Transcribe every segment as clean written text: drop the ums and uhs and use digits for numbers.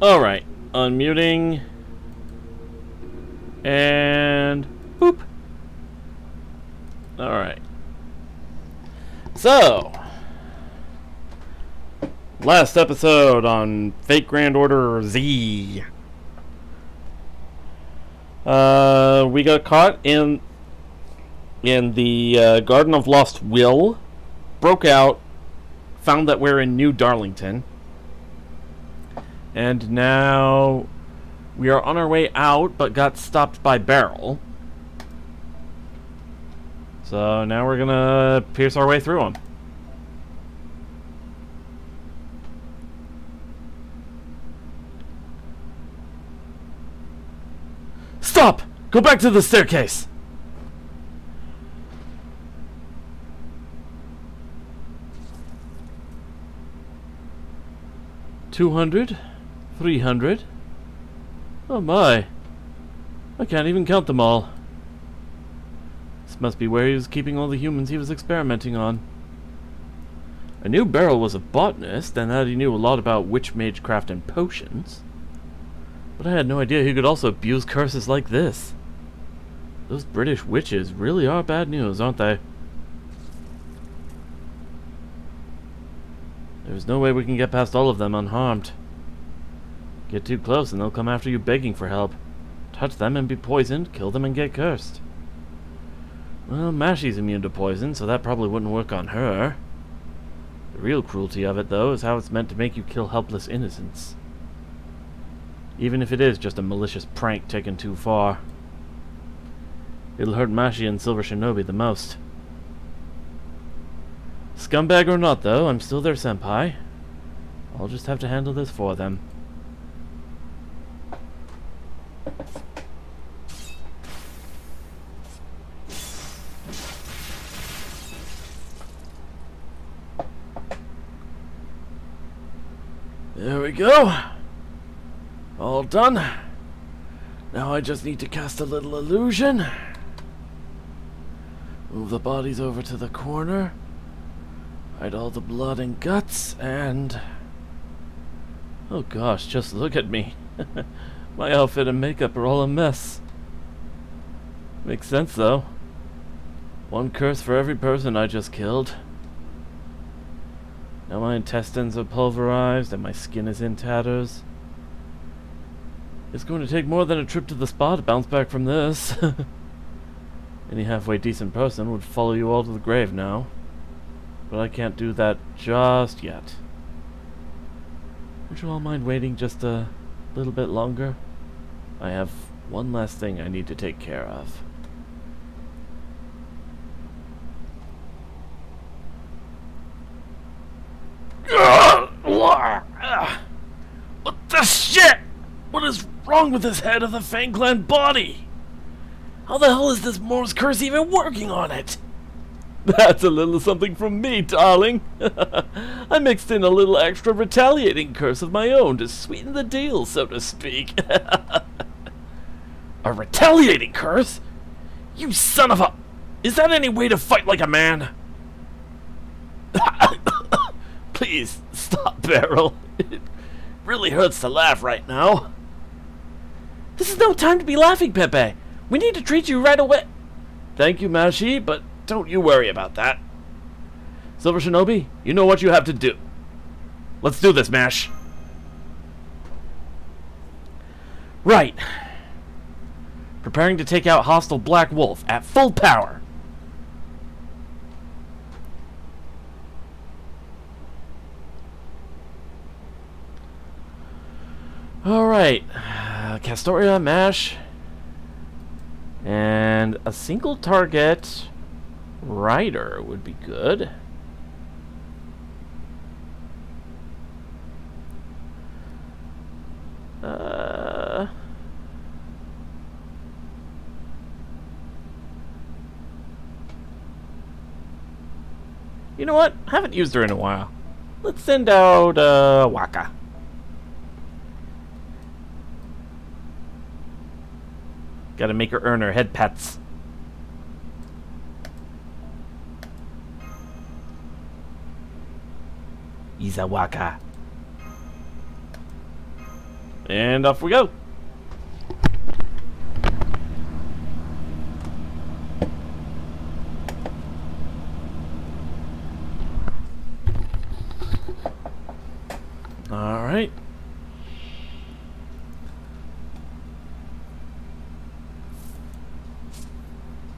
Alright, unmuting. And boop. Alright. So, last episode on Fate Grand Order Z. We got caught in the Garden of Lost Will, broke out, found that we're in New Darlington, and now we are on our way out, but got stopped by Beryl. So now we're gonna pierce our way through them. Stop! Go back to the staircase! $200, $300. Oh my! I can't even count them all. This must be where he was keeping all the humans he was experimenting on. I knew Beryl was a botanist, and that he knew a lot about witch magecraft and potions. But I had no idea he could also abuse curses like this. Those British witches really are bad news, aren't they? There's no way we can get past all of them unharmed. Get too close and they'll come after you begging for help. Touch them and be poisoned, kill them and get cursed. Well, Mashy's immune to poison, so that probably wouldn't work on her. The real cruelty of it, though, is how it's meant to make you kill helpless innocents. Even if it is just a malicious prank taken too far. It'll hurt Mashy and Silver Shinobi the most. Scumbag or not, though, I'm still their senpai. I'll just have to handle this for them. There we go. All done. Now I just need to cast a little illusion. Move the bodies over to the corner. Hide all the blood and guts, and... oh gosh, just look at me. My outfit and makeup are all a mess. Makes sense, though. One curse for every person I just killed. Now my intestines are pulverized, and my skin is in tatters. It's going to take more than a trip to the spa to bounce back from this. Any halfway decent person would follow you all to the grave now. But I can't do that just yet. Would you all mind waiting just a little bit longer? I have one last thing I need to take care of. What the shit? What is wrong with this head of the Fang Clan body? How the hell is this Morse curse even working on it? That's a little something from me, darling. I mixed in a little extra retaliating curse of my own to sweeten the deal, so to speak. A retaliating curse? You son of a... is that any way to fight like a man? Please, stop, Beryl. It really hurts to laugh right now. This is no time to be laughing, Pepe. We need to treat you right away. Thank you, Mashy, but don't you worry about that. Silver Shinobi, you know what you have to do. Let's do this, Mash. Right. Preparing to take out hostile Black Wolf at full power. Alright. Castoria, Mash. And a single target rider would be good. You know what? I haven't used her in a while. Let's send out Waka. Gotta make her earn her head pats. Izawaka. And off we go. All right.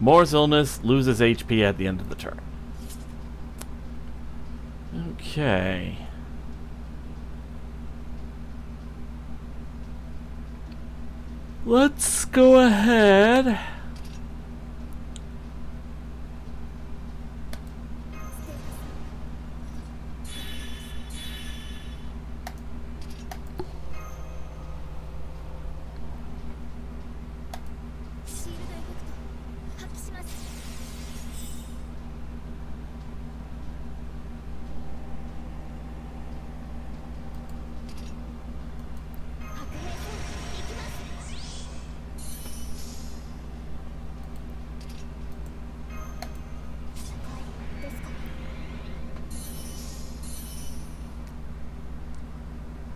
Moore's illness, loses HP at the end of the turn. Okay. Let's go ahead.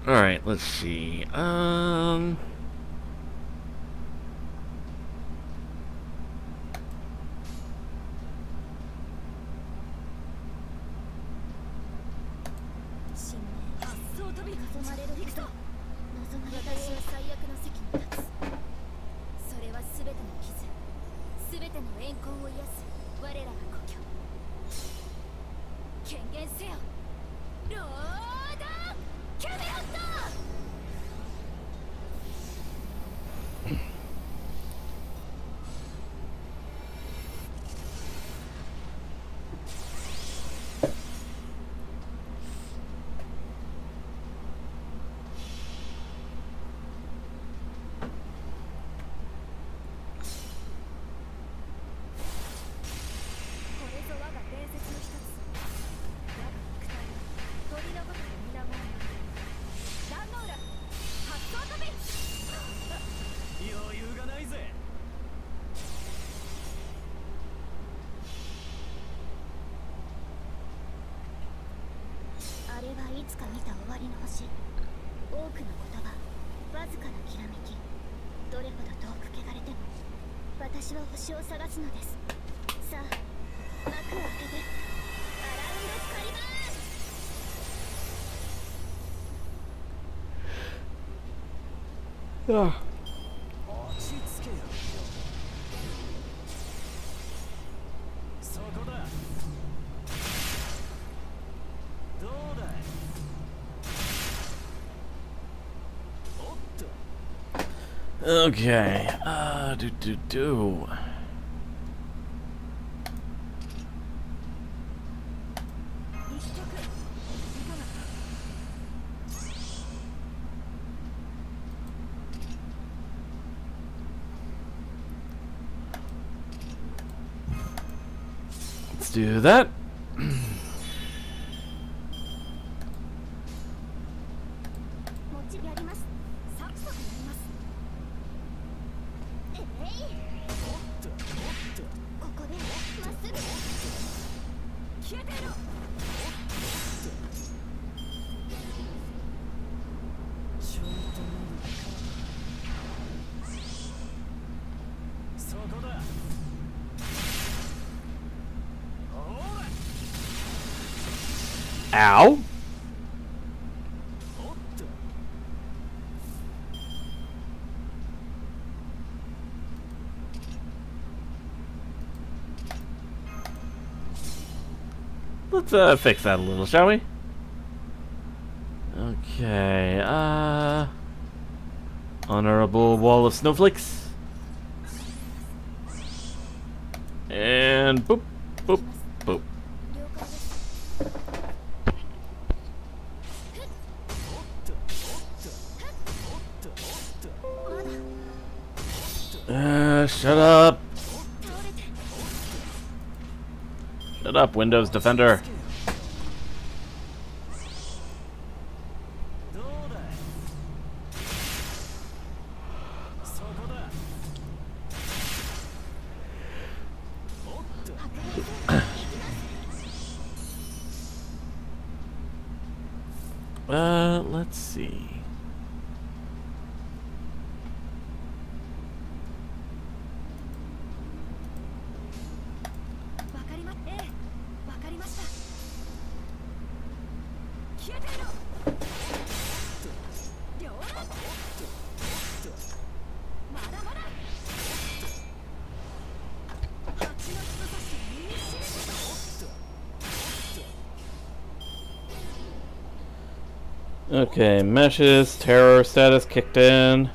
Alright, let's see. Okay, Let's do that. Ow. Let's fix that a little, shall we? Okay, honorable wall of snowflakes. And boop, boop, boop. Shut up. Shut up, Windows Defender. Let's see. Okay, meshes, terror status kicked in.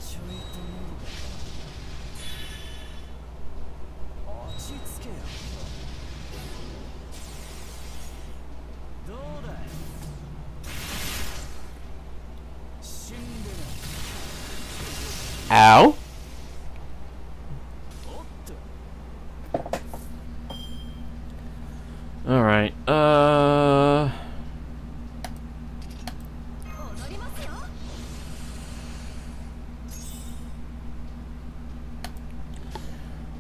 Ow. Alright,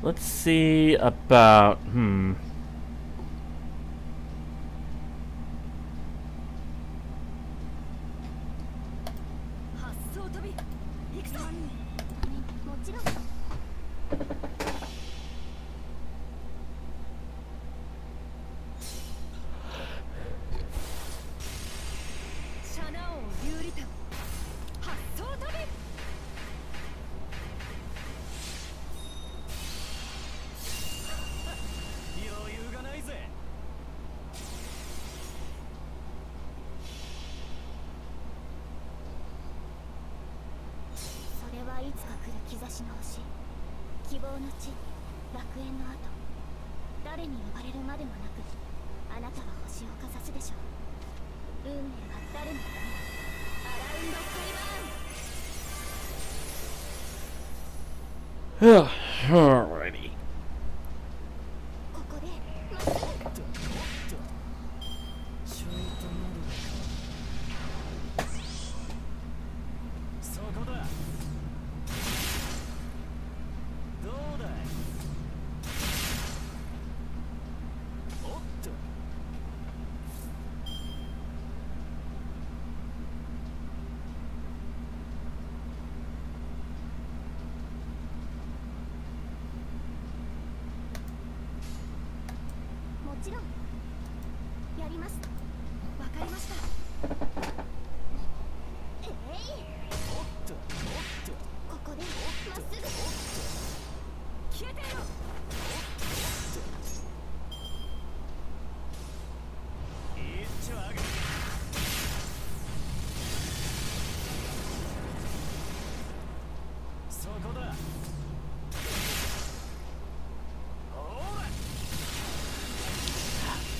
let's see about, alrighty.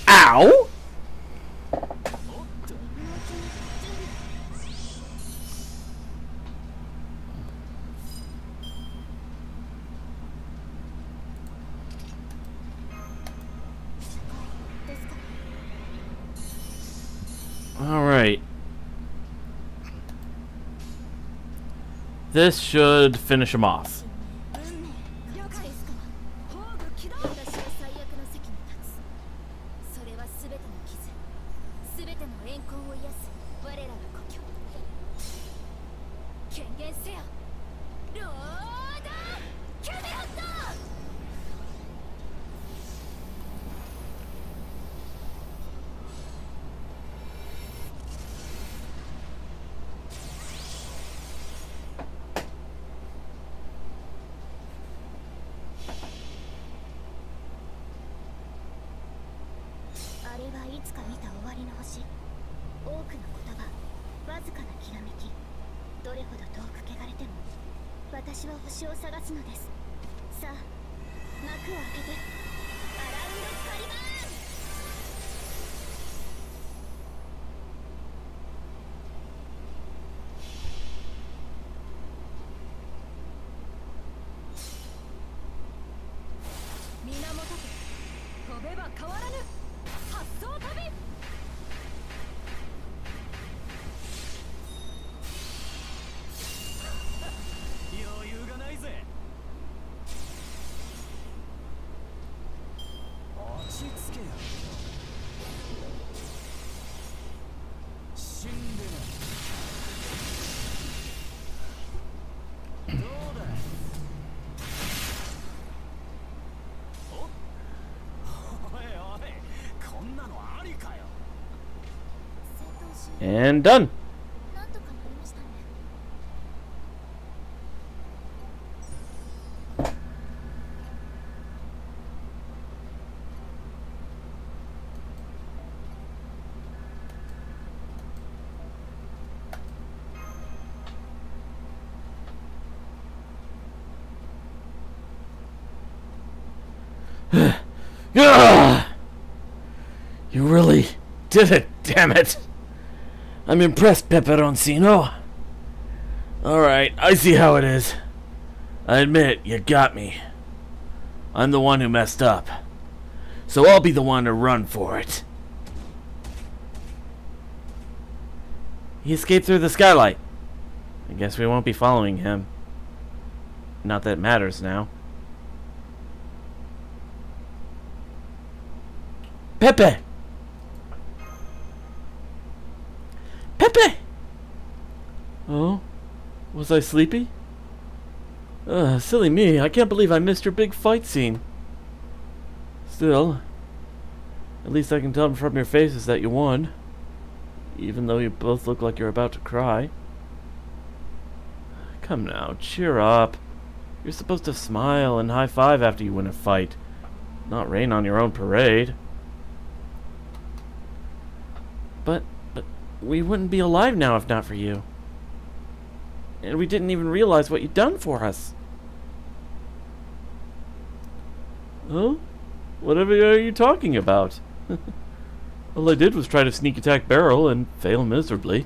Ow! Alright. This should finish him off. And done. Ugh! You really did it, damn it! I'm impressed, Peperoncino. Alright, I see how it is. I admit, you got me. I'm the one who messed up. So I'll be the one to run for it. He escaped through the skylight. I guess we won't be following him. Not that it matters now. Pepe! Pepe! Oh? Was I sleepy? Silly me. I can't believe I missed your big fight scene. Still, at least I can tell from your faces that you won. Even though you both look like you're about to cry. Come now, cheer up. You're supposed to smile and high-five after you win a fight, not rain on your own parade. But we wouldn't be alive now if not for you. And we didn't even realize what you'd done for us. Huh? Whatever are you talking about? All I did was try to sneak attack Beryl and fail miserably.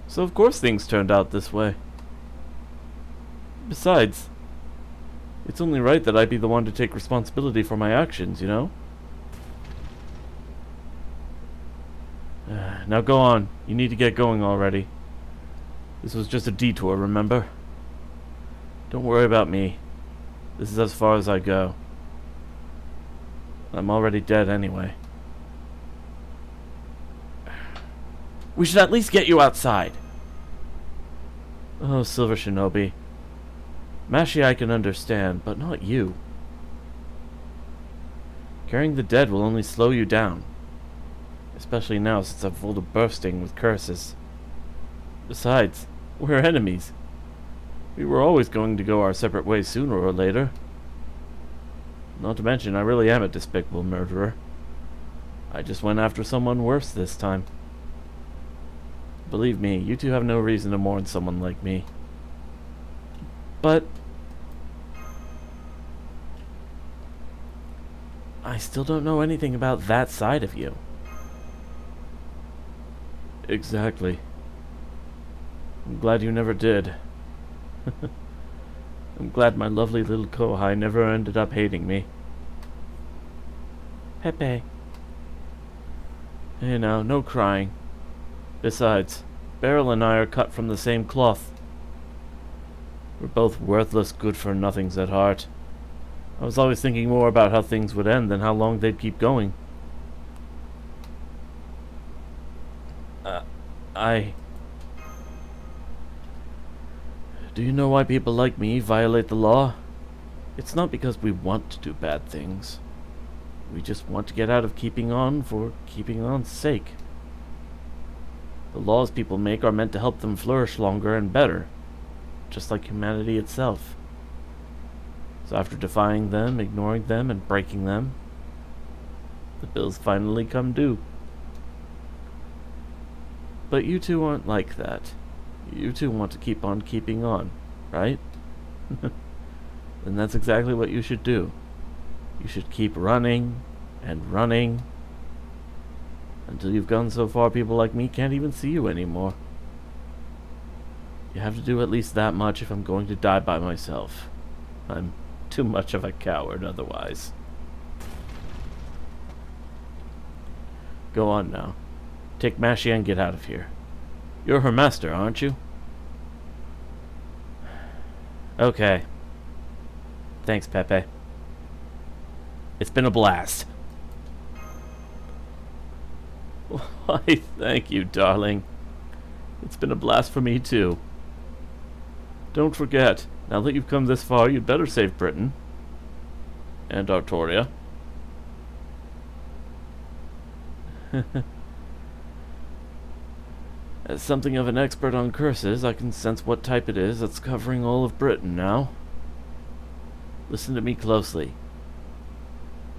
So of course things turned out this way. Besides, it's only right that I be the one to take responsibility for my actions, you know? Now go on. You need to get going already. This was just a detour, remember? Don't worry about me. This is as far as I go. I'm already dead anyway. We should at least get you outside. Oh, Silver Shinobi. Mashi I can understand, but not you. Carrying the dead will only slow you down. Especially now since I'm full to bursting with curses. Besides, we're enemies. We were always going to go our separate ways sooner or later. Not to mention, I really am a despicable murderer. I just went after someone worse this time. Believe me, you two have no reason to mourn someone like me. But I still don't know anything about that side of you. Exactly. I'm glad you never did. I'm glad my lovely little Kohai never ended up hating me. Pepe. Hey now, no crying. Besides, Beryl and I are cut from the same cloth. We're both worthless, good-for-nothings at heart. I was always thinking more about how things would end than how long they'd keep going. Do you know why people like me violate the law? It's not because we want to do bad things. We just want to get out of keeping on for keeping on's sake. The laws people make are meant to help them flourish longer and better, just like humanity itself. So after defying them, ignoring them, and breaking them, the bills finally come due. But you two aren't like that. You two want to keep on keeping on, right? Then that's exactly what you should do. You should keep running and running until you've gone so far people like me can't even see you anymore. You have to do at least that much if I'm going to die by myself. I'm too much of a coward otherwise. Go on now. Take Mashi and get out of here. You're her master, aren't you? Okay. Thanks, Pepe. It's been a blast. Why, thank you, darling. It's been a blast for me, too. Don't forget, now that you've come this far, you'd better save Britain. And Artoria. As something of an expert on curses, I can sense what type it is that's covering all of Britain now. Listen to me closely.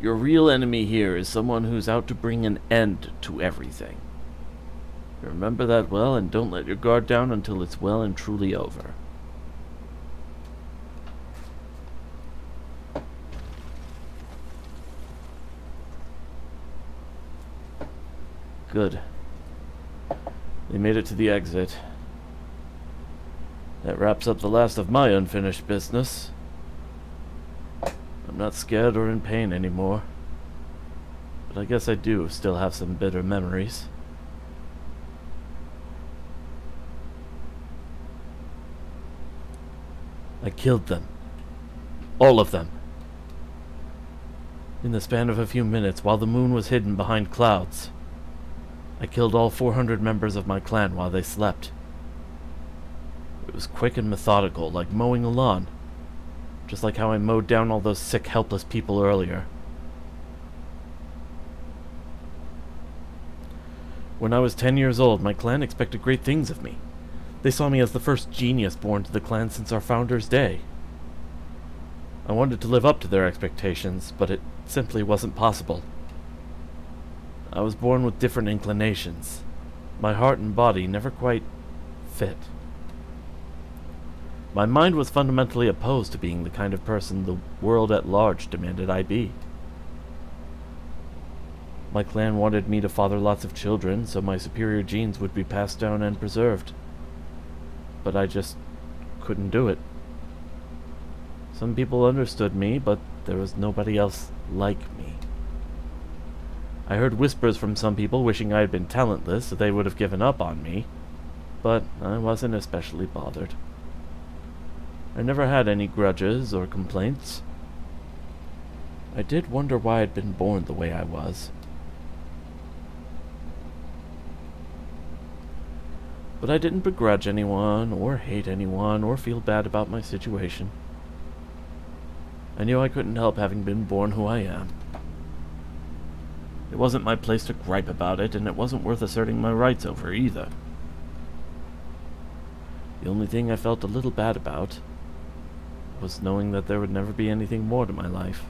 Your real enemy here is someone who's out to bring an end to everything. Remember that well, and don't let your guard down until it's well and truly over. Good. They made it to the exit. That wraps up the last of my unfinished business. I'm not scared or in pain anymore. But I guess I do still have some bitter memories. I killed them. All of them. In the span of a few minutes, while the moon was hidden behind clouds. I killed all 400 members of my clan while they slept. It was quick and methodical, like mowing a lawn. Just like how I mowed down all those sick, helpless people earlier. When I was 10 years old, my clan expected great things of me. They saw me as the first genius born to the clan since our founder's day. I wanted to live up to their expectations, but it simply wasn't possible. I was born with different inclinations. My heart and body never quite fit. My mind was fundamentally opposed to being the kind of person the world at large demanded I be. My clan wanted me to father lots of children so my superior genes would be passed down and preserved. But I just couldn't do it. Some people understood me, but there was nobody else like me. I heard whispers from some people wishing I had been talentless so they would have given up on me, but I wasn't especially bothered. I never had any grudges or complaints. I did wonder why I'd been born the way I was. But I didn't begrudge anyone, or hate anyone, or feel bad about my situation. I knew I couldn't help having been born who I am. It wasn't my place to gripe about it, and it wasn't worth asserting my rights over either. The only thing I felt a little bad about was knowing that there would never be anything more to my life.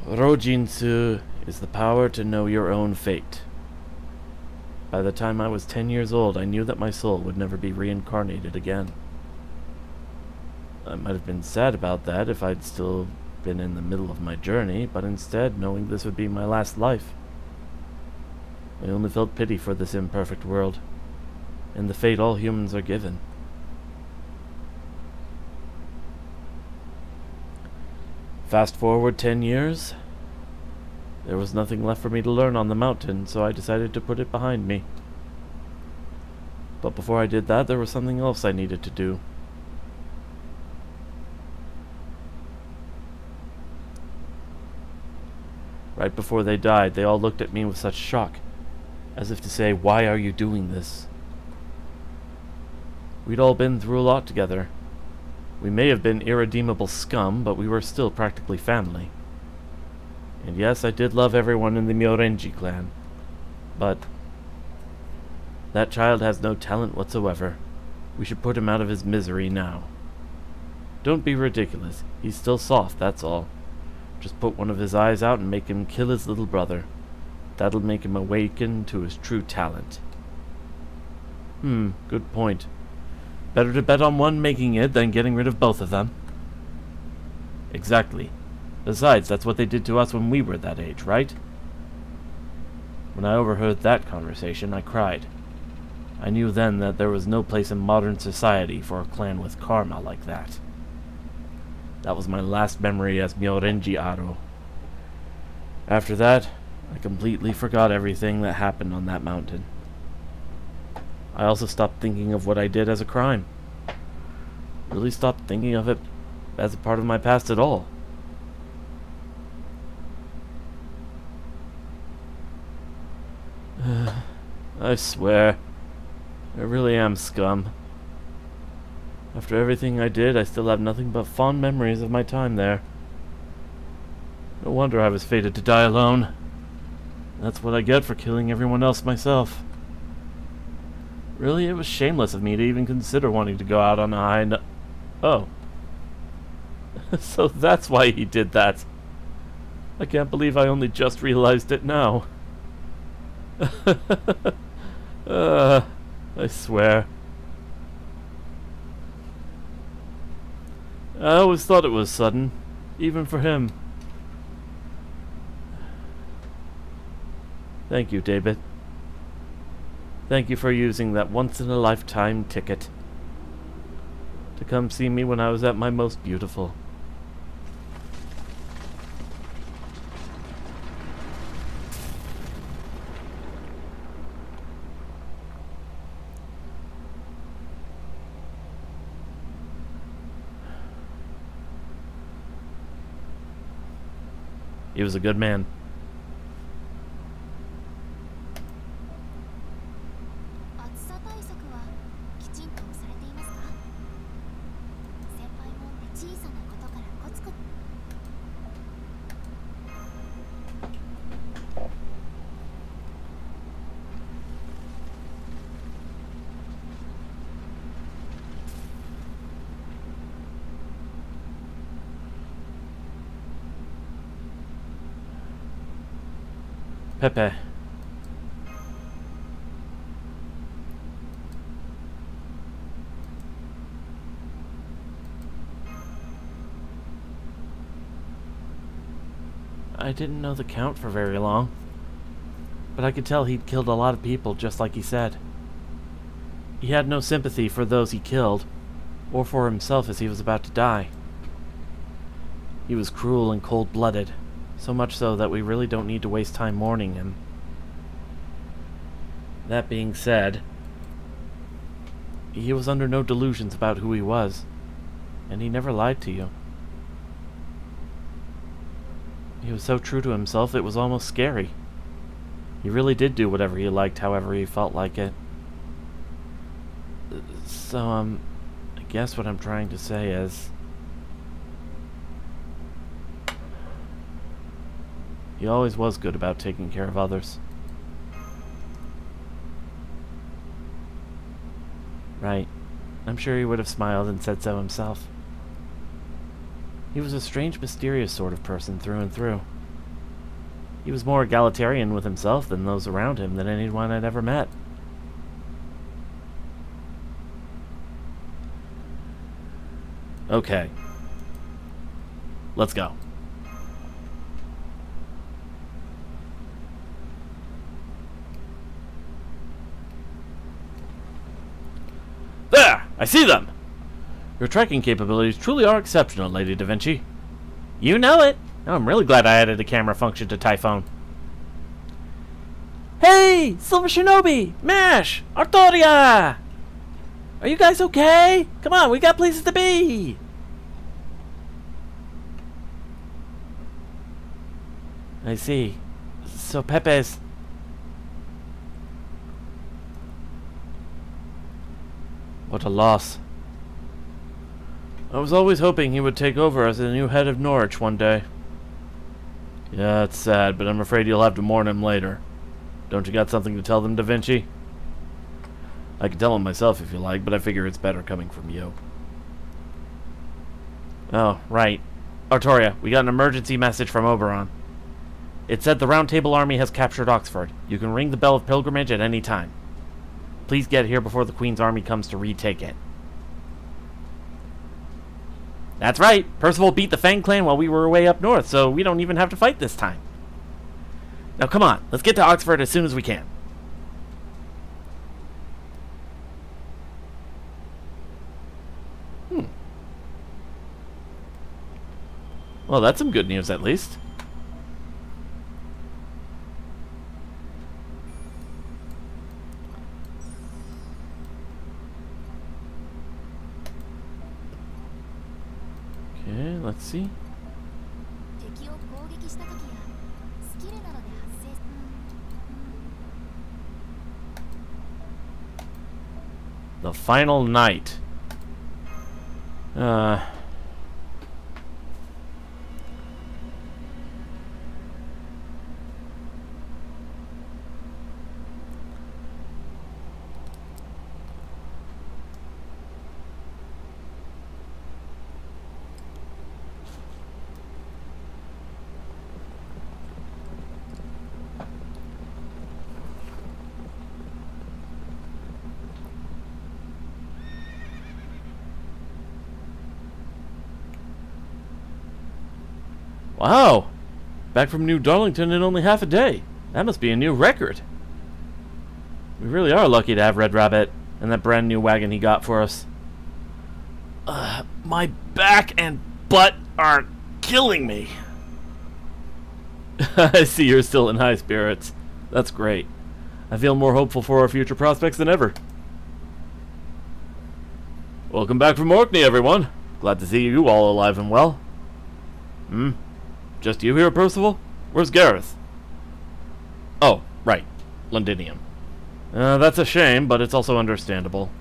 Rojinsu is the power to know your own fate. By the time I was 10 years old, I knew that my soul would never be reincarnated again. I might have been sad about that if I'd still been in the middle of my journey, but instead, knowing this would be my last life, I only felt pity for this imperfect world, and the fate all humans are given. Fast forward 10 years, there was nothing left for me to learn on the mountain, so I decided to put it behind me. But before I did that, there was something else I needed to do. Right before they died, they all looked at me with such shock, as if to say, "Why are you doing this?" We'd all been through a lot together. We may have been irredeemable scum, but we were still practically family. And yes, I did love everyone in the Myorenji clan. But that child has no talent whatsoever. We should put him out of his misery now. Don't be ridiculous. He's still soft, that's all. Just put one of his eyes out and make him kill his little brother. That'll make him awaken to his true talent. Good point. Better to bet on one making it than getting rid of both of them. Exactly. Besides, that's what they did to us when we were that age, right? When I overheard that conversation, I cried. I knew then that there was no place in modern society for a clan with karma like that. That was my last memory as Myorenji Aro. After that, I completely forgot everything that happened on that mountain. I also stopped thinking of what I did as a crime. Really stopped thinking of it as a part of my past at all. I swear, I really am scum. After everything I did, I still have nothing but fond memories of my time there. No wonder I was fated to die alone. That's what I get for killing everyone else myself. Really, it was shameless of me to even consider wanting to go out on a high note. Oh. So that's why he did that. I can't believe I only just realized it now. I swear. I always thought it was sudden, even for him. Thank you, David. Thank you for using that once-in-a-lifetime ticket to come see me when I was at my most beautiful. He was a good man. Pepe. I didn't know the Count for very long, but I could tell he'd killed a lot of people just like he said. He had no sympathy for those he killed, or for himself as he was about to die. He was cruel and cold-blooded. So much so that we really don't need to waste time mourning him. That being said, he was under no delusions about who he was, and he never lied to you. He was so true to himself it was almost scary. He really did do whatever he liked, however he felt like it. So, I guess what I'm trying to say is, he always was good about taking care of others. Right. I'm sure he would have smiled and said so himself. He was a strange, mysterious sort of person through and through. He was more egalitarian with himself than those around him than anyone I'd ever met. Okay. Let's go. There! I see them! Your tracking capabilities truly are exceptional, Lady Da Vinci. You know it! Now I'm really glad I added a camera function to Typhone. Hey! Silver Shinobi! Mash! Artoria! Are you guys okay? Come on, we got places to be! I see. So Pepe's... What a loss. I was always hoping he would take over as the new head of Norwich one day. Yeah, it's sad, but I'm afraid you'll have to mourn him later. Don't you got something to tell them, Da Vinci? I can tell him myself if you like, but I figure it's better coming from you. Oh, right. Artoria, we got an emergency message from Oberon. It said the Round Table Army has captured Oxford. You can ring the Bell of Pilgrimage at any time. Please get here before the Queen's army comes to retake it. That's right. Percival beat the Fang clan while we were away up north, so we don't even have to fight this time. Now come on, let's get to Oxford as soon as we can. Well, that's some good news at least. Okay, let's see. The final night. Wow! Back from New Darlington in only half a day. That must be a new record. We really are lucky to have Red Rabbit and that brand new wagon he got for us. My back and butt are killing me. I see you're still in high spirits. That's great. I feel more hopeful for our future prospects than ever. Welcome back from Orkney, everyone. Glad to see you all alive and well. Just you here, Percival? Where's Gareth? Oh, right. Londinium. That's a shame, but it's also understandable.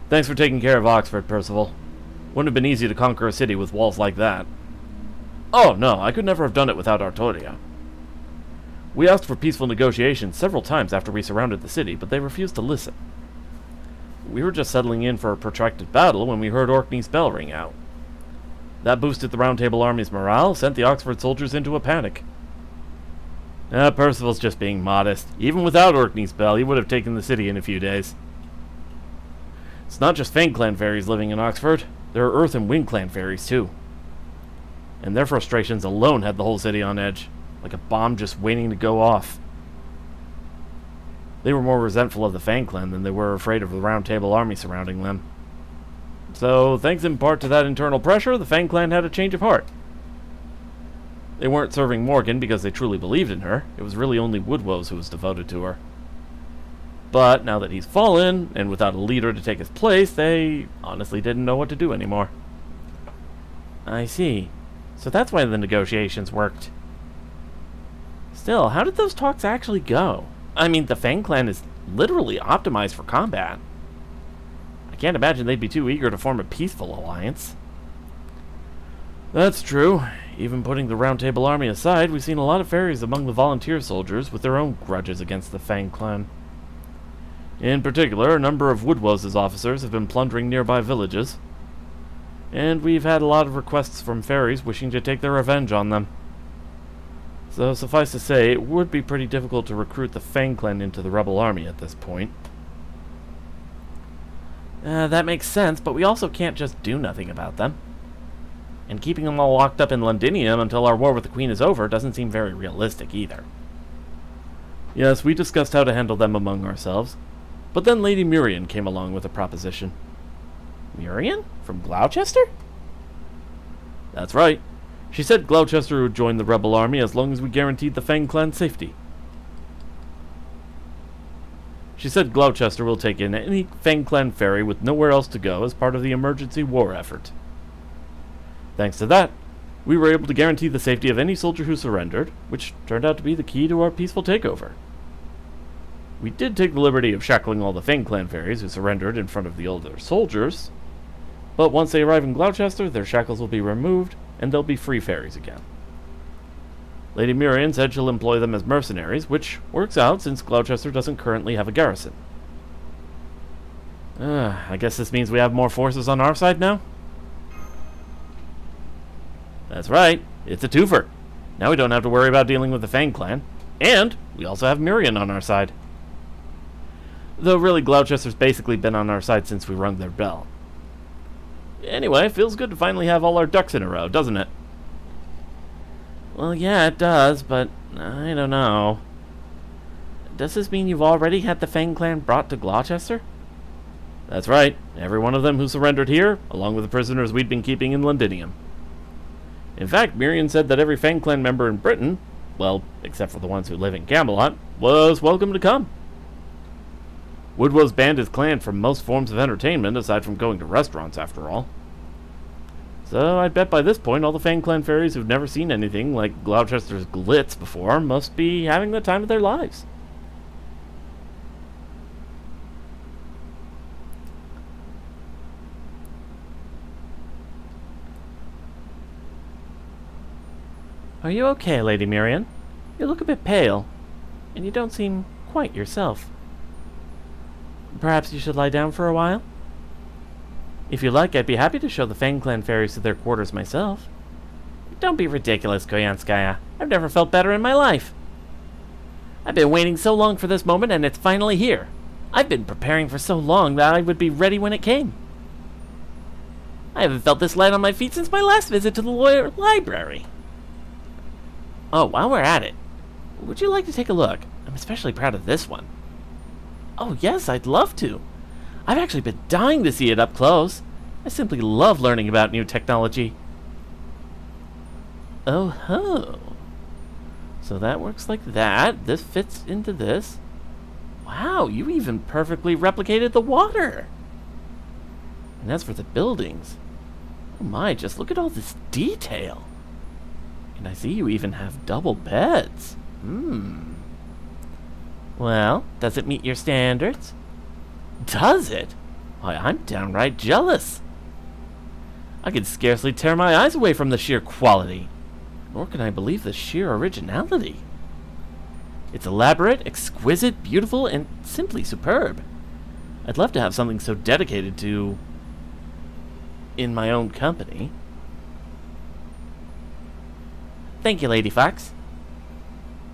Thanks for taking care of Oxford, Percival. Wouldn't have been easy to conquer a city with walls like that. Oh, no, I could never have done it without Artoria. We asked for peaceful negotiations several times after we surrounded the city, but they refused to listen. We were just settling in for a protracted battle when we heard Orkney's bell ring out. That boosted the Round Table Army's morale, sent the Oxford soldiers into a panic. Percival's just being modest. Even without Orkney's bell, he would have taken the city in a few days. It's not just Fang Clan fairies living in Oxford. There are Earth and Wind Clan fairies, too. And their frustrations alone had the whole city on edge, like a bomb just waiting to go off. They were more resentful of the Fang Clan than they were afraid of the Round Table Army surrounding them. So, thanks in part to that internal pressure, the Fang Clan had a change of heart. They weren't serving Morgan because they truly believed in her. It was really only Woodwoes who was devoted to her. But now that he's fallen, and without a leader to take his place, they honestly didn't know what to do anymore. I see. So that's why the negotiations worked. Still, how did those talks actually go? I mean, the Fang Clan is literally optimized for combat. I can't imagine they'd be too eager to form a peaceful alliance. That's true. Even putting the Round Table Army aside, we've seen a lot of fairies among the volunteer soldiers with their own grudges against the Fang Clan. In particular, a number of Woodwoes' officers have been plundering nearby villages. And we've had a lot of requests from fairies wishing to take their revenge on them. So suffice to say, it would be pretty difficult to recruit the Fang Clan into the rebel army at this point. That makes sense, but we also can't just do nothing about them. And keeping them all locked up in Londinium until our war with the Queen is over doesn't seem very realistic either. Yes, we discussed how to handle them among ourselves, but then Lady Murian came along with a proposition. Murian? From Gloucester? That's right. She said Gloucester would join the rebel army as long as we guaranteed the Fang Clan safety. She said Gloucester will take in any Fang Clan ferry with nowhere else to go as part of the emergency war effort. Thanks to that, we were able to guarantee the safety of any soldier who surrendered, which turned out to be the key to our peaceful takeover. We did take the liberty of shackling all the Fang Clan fairies who surrendered in front of the older soldiers, but once they arrive in Gloucester, their shackles will be removed, and they'll be free fairies again. Lady Murian said she'll employ them as mercenaries, which works out since Gloucester doesn't currently have a garrison. I guess this means we have more forces on our side now? That's right, it's a twofer. Now we don't have to worry about dealing with the Fang Clan, and we also have Murian on our side. Though really, Gloucester's basically been on our side since we rung their bell. Anyway, it feels good to finally have all our ducks in a row, doesn't it? Well, yeah, it does, but I don't know. Does this mean you've already had the Fang Clan brought to Gloucester? That's right, every one of them who surrendered here, along with the prisoners we'd been keeping in Londinium. In fact, Miriam said that every Fang Clan member in Britain, well, except for the ones who live in Camelot, was welcome to come. Woodwell's banned his clan from most forms of entertainment, aside from going to restaurants, after all. So I'd bet by this point all the Fang Clan fairies who've never seen anything like Gloucester's glitz before must be having the time of their lives. Are you okay, Lady Miriam? You look a bit pale, and you don't seem quite yourself. Perhaps you should lie down for a while? If you like, I'd be happy to show the Fang Clan fairies to their quarters myself. Don't be ridiculous, Koyanskaya. I've never felt better in my life. I've been waiting so long for this moment, and it's finally here. I've been preparing for so long that I would be ready when it came. I haven't felt this light on my feet since my last visit to the library. Oh, while we're at it, Would you like to take a look? I'm especially proud of this one. Oh yes, I'd love to. I've actually been dying to see it up close. I simply love learning about new technology. Oh ho. So that works like that. This fits into this. Wow, you even perfectly replicated the water. And as for the buildings, oh my, just look at all this detail. And I see you even have double beds. Well, does it meet your standards? Does it? Why, I'm downright jealous. I can scarcely tear my eyes away from the sheer quality. Nor can I believe the sheer originality. It's elaborate, exquisite, beautiful, and simply superb. I'd love to have something so dedicated to... in my own company. Thank you, Lady Fox.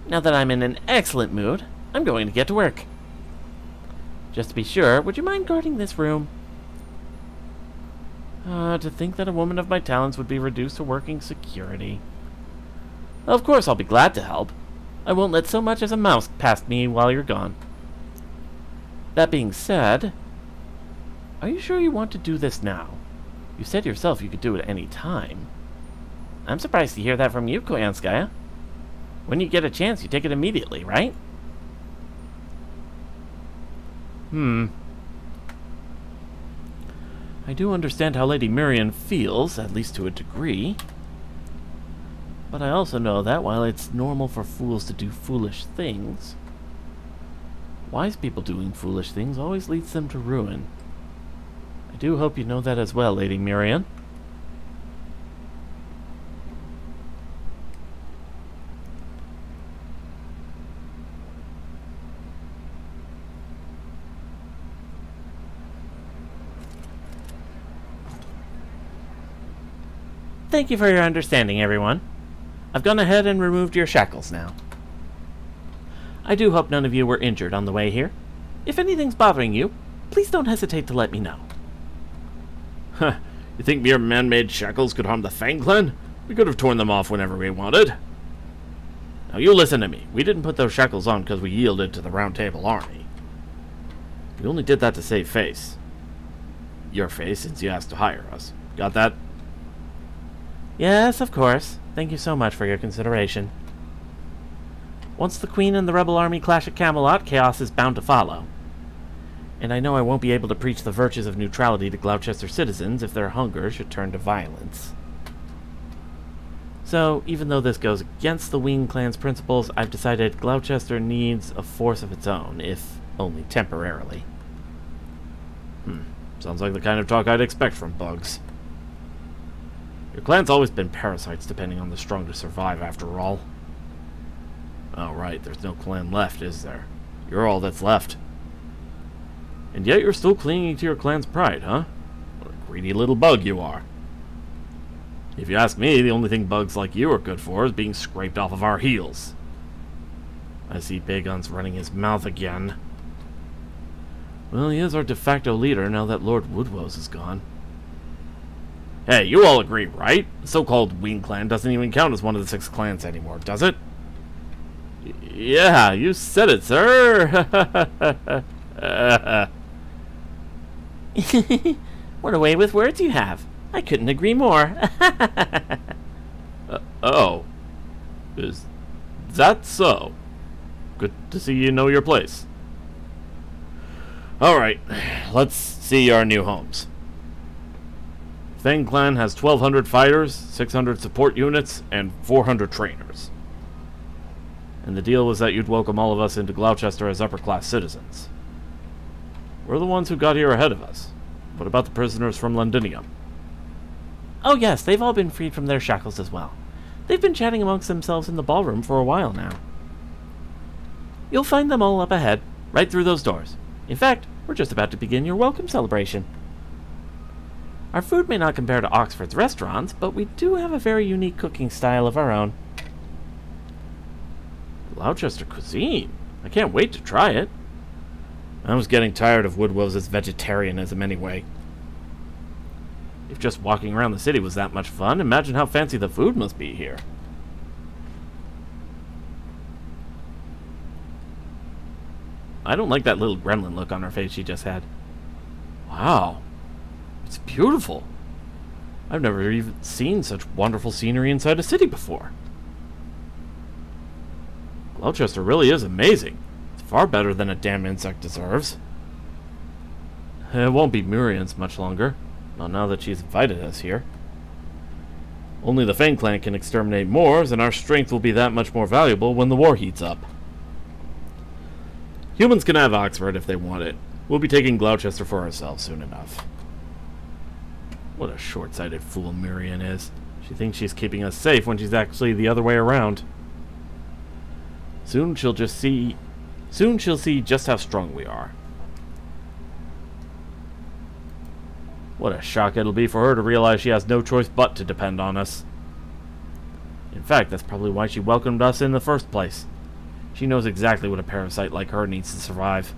Now that I'm in an excellent mood, I'm going to get to work. Just to be sure, would you mind guarding this room? To think that a woman of my talents would be reduced to working security. Of course I'll be glad to help. I won't let so much as a mouse past me while you're gone. That being said, are you sure you want to do this now? You said yourself you could do it any time. I'm surprised to hear that from you, Koyanskaya. When you get a chance, you take it immediately, right? I do understand how Lady Miriam feels, at least to a degree. But I also know that while it's normal for fools to do foolish things, wise people doing foolish things always leads them to ruin. I do hope you know that as well, Lady Miriam. Thank you for your understanding, everyone. I've gone ahead and removed your shackles now. I do hope none of you were injured on the way here. If anything's bothering you, please don't hesitate to let me know. Huh. You think mere man-made shackles could harm the Fang Clan? We could have torn them off whenever we wanted. Now you listen to me. We didn't put those shackles on because we yielded to the Round Table Army. We only did that to save face. Your face, since you asked to hire us. Got that? Yes, of course. Thank you so much for your consideration. Once the Queen and the Rebel Army clash at Camelot, chaos is bound to follow. And I know I won't be able to preach the virtues of neutrality to Gloucester citizens if their hunger should turn to violence. So, even though this goes against the Wing Clan's principles, I've decided Gloucester needs a force of its own, if only temporarily. Sounds like the kind of talk I'd expect from bugs. Your clan's always been parasites, depending on the strong to survive, after all. Oh, right, there's no clan left, is there? You're all that's left. And yet you're still clinging to your clan's pride, huh? What a greedy little bug you are. If you ask me, the only thing bugs like you are good for is being scraped off of our heels. I see Bagon's running his mouth again. Well, he is our de facto leader now that Lord Woodwose is gone. Hey, you all agree, right? The so-called Wing Clan doesn't even count as one of the 6 clans anymore, does it? Yeah, you said it, sir. What a way with words you have. I couldn't agree more. Oh. Is that so? Good to see you know your place. Alright, let's see our new homes. Fang Clan has 1,200 fighters, 600 support units, and 400 trainers. And the deal was that you'd welcome all of us into Gloucester as upper-class citizens. We're the ones who got here ahead of us. What about the prisoners from Londinium? Oh yes, they've all been freed from their shackles as well. They've been chatting amongst themselves in the ballroom for a while now. You'll find them all up ahead, right through those doors. In fact, we're just about to begin your welcome celebration. Our food may not compare to Oxford's restaurants, but we do have a very unique cooking style of our own. Gloucester cuisine? I can't wait to try it. I was getting tired of Woodwose's vegetarianism anyway. If just walking around the city was that much fun, imagine how fancy the food must be here. I don't like that little gremlin look on her face she just had. Wow. It's beautiful. I've never even seen such wonderful scenery inside a city before. Gloucester really is amazing. It's far better than a damn insect deserves. It won't be Murian's much longer. Not now that she's invited us here. Only the Fang clan can exterminate Moors, and our strength will be that much more valuable when the war heats up. Humans can have Oxford if they want it. We'll be taking Gloucester for ourselves soon enough. What a short-sighted fool Murian is. She thinks she's keeping us safe when she's actually the other way around. Soon she'll see just how strong we are. What a shock it'll be for her to realize she has no choice but to depend on us. In fact, that's probably why she welcomed us in the first place. She knows exactly what a parasite like her needs to survive.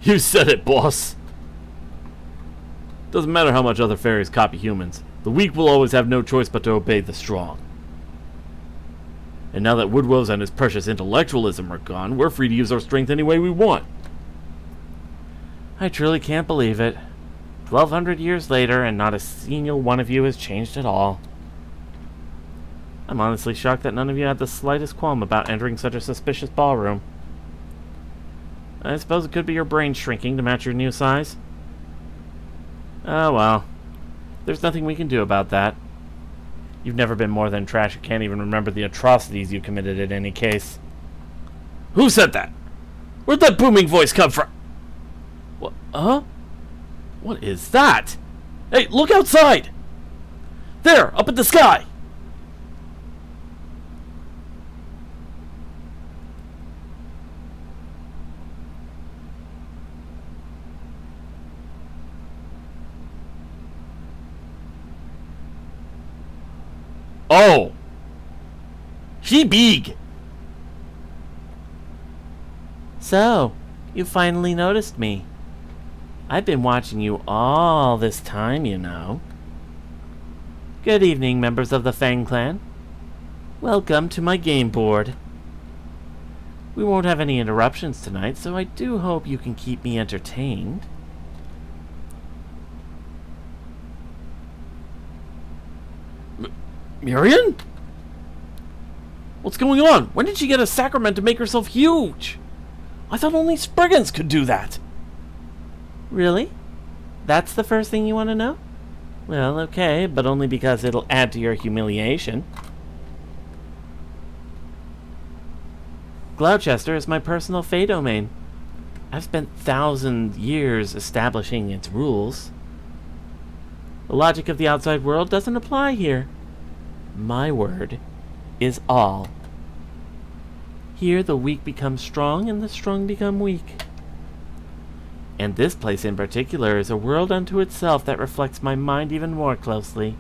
You said it, boss. Doesn't matter how much other fairies copy humans. The weak will always have no choice but to obey the strong. And now that Woodrose and his precious intellectualism are gone, we're free to use our strength any way we want. I truly can't believe it. 1,200 years later, and not a single one of you has changed at all. I'm honestly shocked that none of you had the slightest qualm about entering such a suspicious ballroom. I suppose it could be your brain shrinking to match your new size. Oh well. There's nothing we can do about that. You've never been more than trash and can't even remember the atrocities you committed in any case. Who said that? Where'd that booming voice come from? What? Huh? What is that? Hey, look outside! There, up in the sky! Oh! He big! So, you finally noticed me. I've been watching you all this time, you know. Good evening, members of the Fang clan. Welcome to my game board. We won't have any interruptions tonight, so I do hope you can keep me entertained. Murian? What's going on? When did she get a sacrament to make herself huge? I thought only Spriggans could do that. Really? That's the first thing you want to know? Well, okay, but only because it'll add to your humiliation. Gloucester is my personal Fey domain. I've spent 1,000 years establishing its rules. The logic of the outside world doesn't apply here. My word is all. Here the weak become strong and the strong become weak. And this place in particular is a world unto itself that reflects my mind even more closely.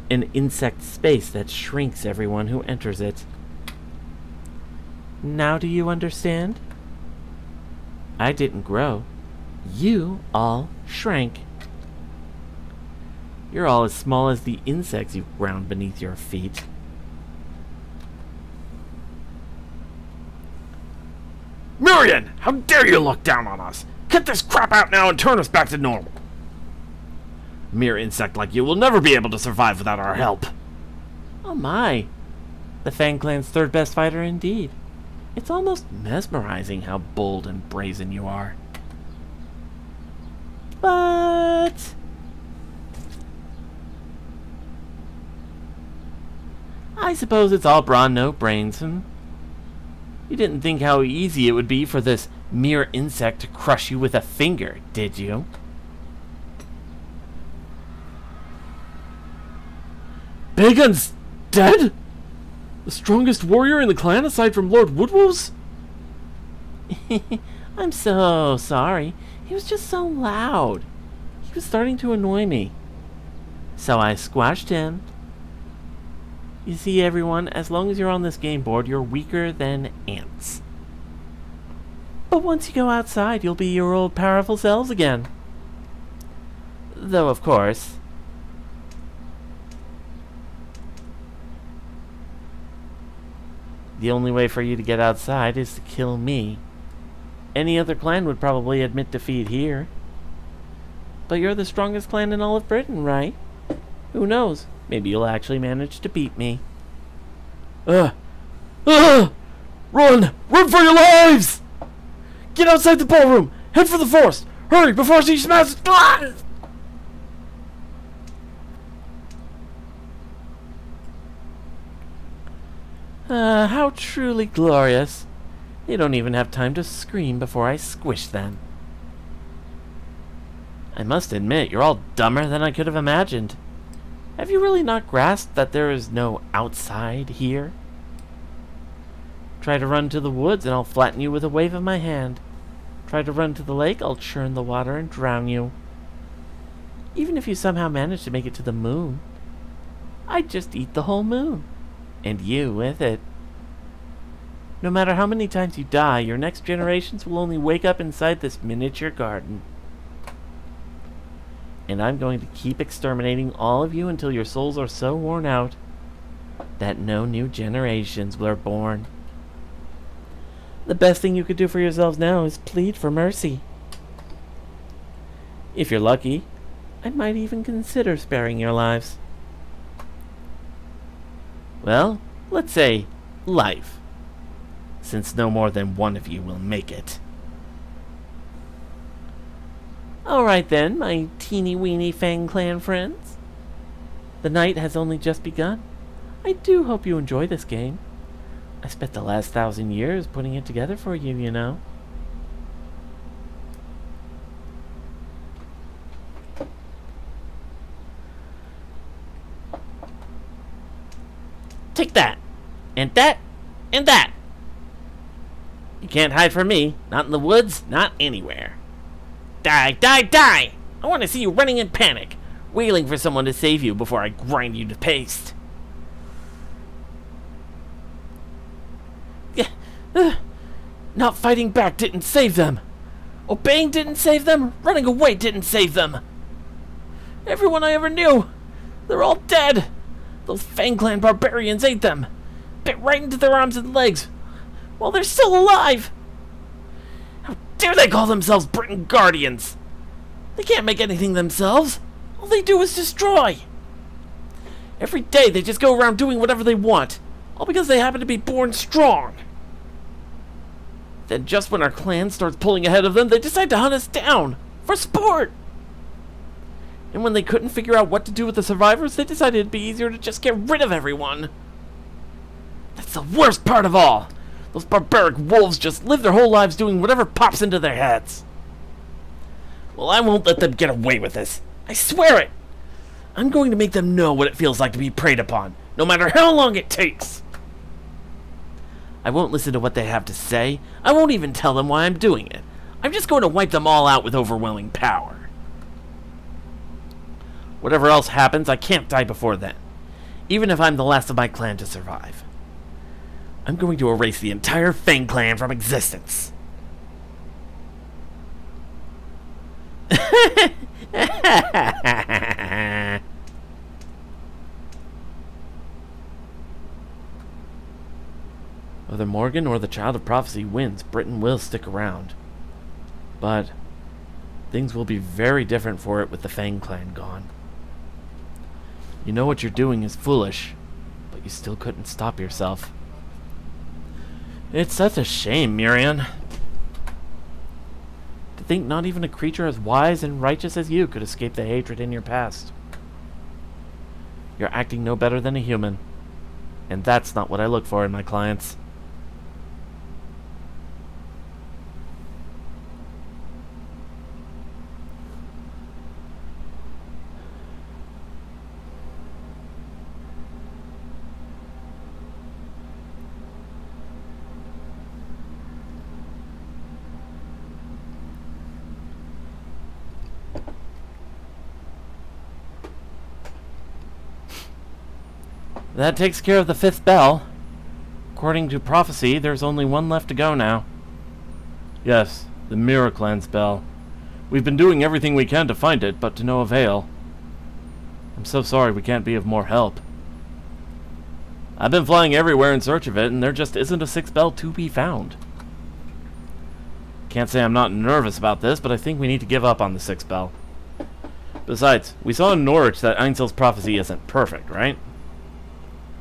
An insect space that shrinks everyone who enters it. Now do you understand? I didn't grow. You all shrank. You're all as small as the insects you've ground beneath your feet. Murian! How dare you look down on us! Cut this crap out now and turn us back to normal! A mere insect like you will never be able to survive without our help. Oh my. The Fang clan's third best fighter indeed. It's almost mesmerizing how bold and brazen you are. But I suppose it's all brawn, no brains, You didn't think how easy it would be for this mere insect to crush you with a finger, did you? Bagon's dead? The strongest warrior in the clan aside from Lord Woodrose? I'm so sorry. He was just so loud. He was starting to annoy me. So I squashed him. You see, everyone, as long as you're on this game board, you're weaker than ants. But once you go outside, you'll be your old powerful selves again. Though, of course, The only way for you to get outside is to kill me. Any other clan would probably admit defeat here. But you're the strongest clan in all of Britain, right? Who knows? Maybe you'll actually manage to beat me. Run! Run for your lives! Get outside the ballroom! Head for the forest! Hurry, before she smashes... How truly glorious. They don't even have time to scream before I squish them. I must admit, you're all dumber than I could have imagined. Have you really not grasped that there is no outside here? Try to run to the woods and I'll flatten you with a wave of my hand. Try to run to the lake, I'll churn the water and drown you. Even if you somehow manage to make it to the moon, I'd just eat the whole moon. And you with it. No matter how many times you die, your next generations will only wake up inside this miniature garden. And I'm going to keep exterminating all of you until your souls are so worn out that no new generations are born. The best thing you could do for yourselves now is plead for mercy. If you're lucky, I might even consider sparing your lives. Well, let's say life, since no more than one of you will make it. Alright then, my teeny-weeny Fang Clan friends. The night has only just begun. I do hope you enjoy this game. I spent the last 1,000 years putting it together for you, you know. Take that! And that! And that! You can't hide from me. Not in the woods, not anywhere. Die, die, die! I want to see you running in panic, wailing for someone to save you before I grind you to paste. Not fighting back didn't save them. Obeying didn't save them. Running away didn't save them. Everyone I ever knew, they're all dead. Those Fang Clan barbarians ate them, bit right into their arms and legs, while they're still alive. How dare they call themselves Britain Guardians? They can't make anything themselves. All they do is destroy. Every day they just go around doing whatever they want, all because they happen to be born strong. Then just when our clan starts pulling ahead of them, they decide to hunt us down, for sport. And when they couldn't figure out what to do with the survivors, they decided it'd be easier to just get rid of everyone. That's the worst part of all. Those barbaric wolves just live their whole lives doing whatever pops into their heads. Well, I won't let them get away with this. I swear it. I'm going to make them know what it feels like to be preyed upon, no matter how long it takes. I won't listen to what they have to say. I won't even tell them why I'm doing it. I'm just going to wipe them all out with overwhelming power. Whatever else happens, I can't die before then, even if I'm the last of my clan to survive. I'm going to erase the entire Fang Clan from existence. Whether Morgan or the Child of Prophecy wins, Britain will stick around. But things will be very different for it with the Fang Clan gone. You know what you're doing is foolish, but you still couldn't stop yourself. It's such a shame, Miriam. To think not even a creature as wise and righteous as you could escape the hatred in your past. You're acting no better than a human, and that's not what I look for in my clients. That takes care of the 5th bell. According to prophecy, there's only one left to go now. Yes, the Mirror Clan's bell. We've been doing everything we can to find it, but to no avail. I'm so sorry we can't be of more help. I've been flying everywhere in search of it, and there just isn't a 6 bell to be found. Can't say I'm not nervous about this, but I think we need to give up on the 6 bell. Besides, we saw in Norwich that Einzel's prophecy isn't perfect, right?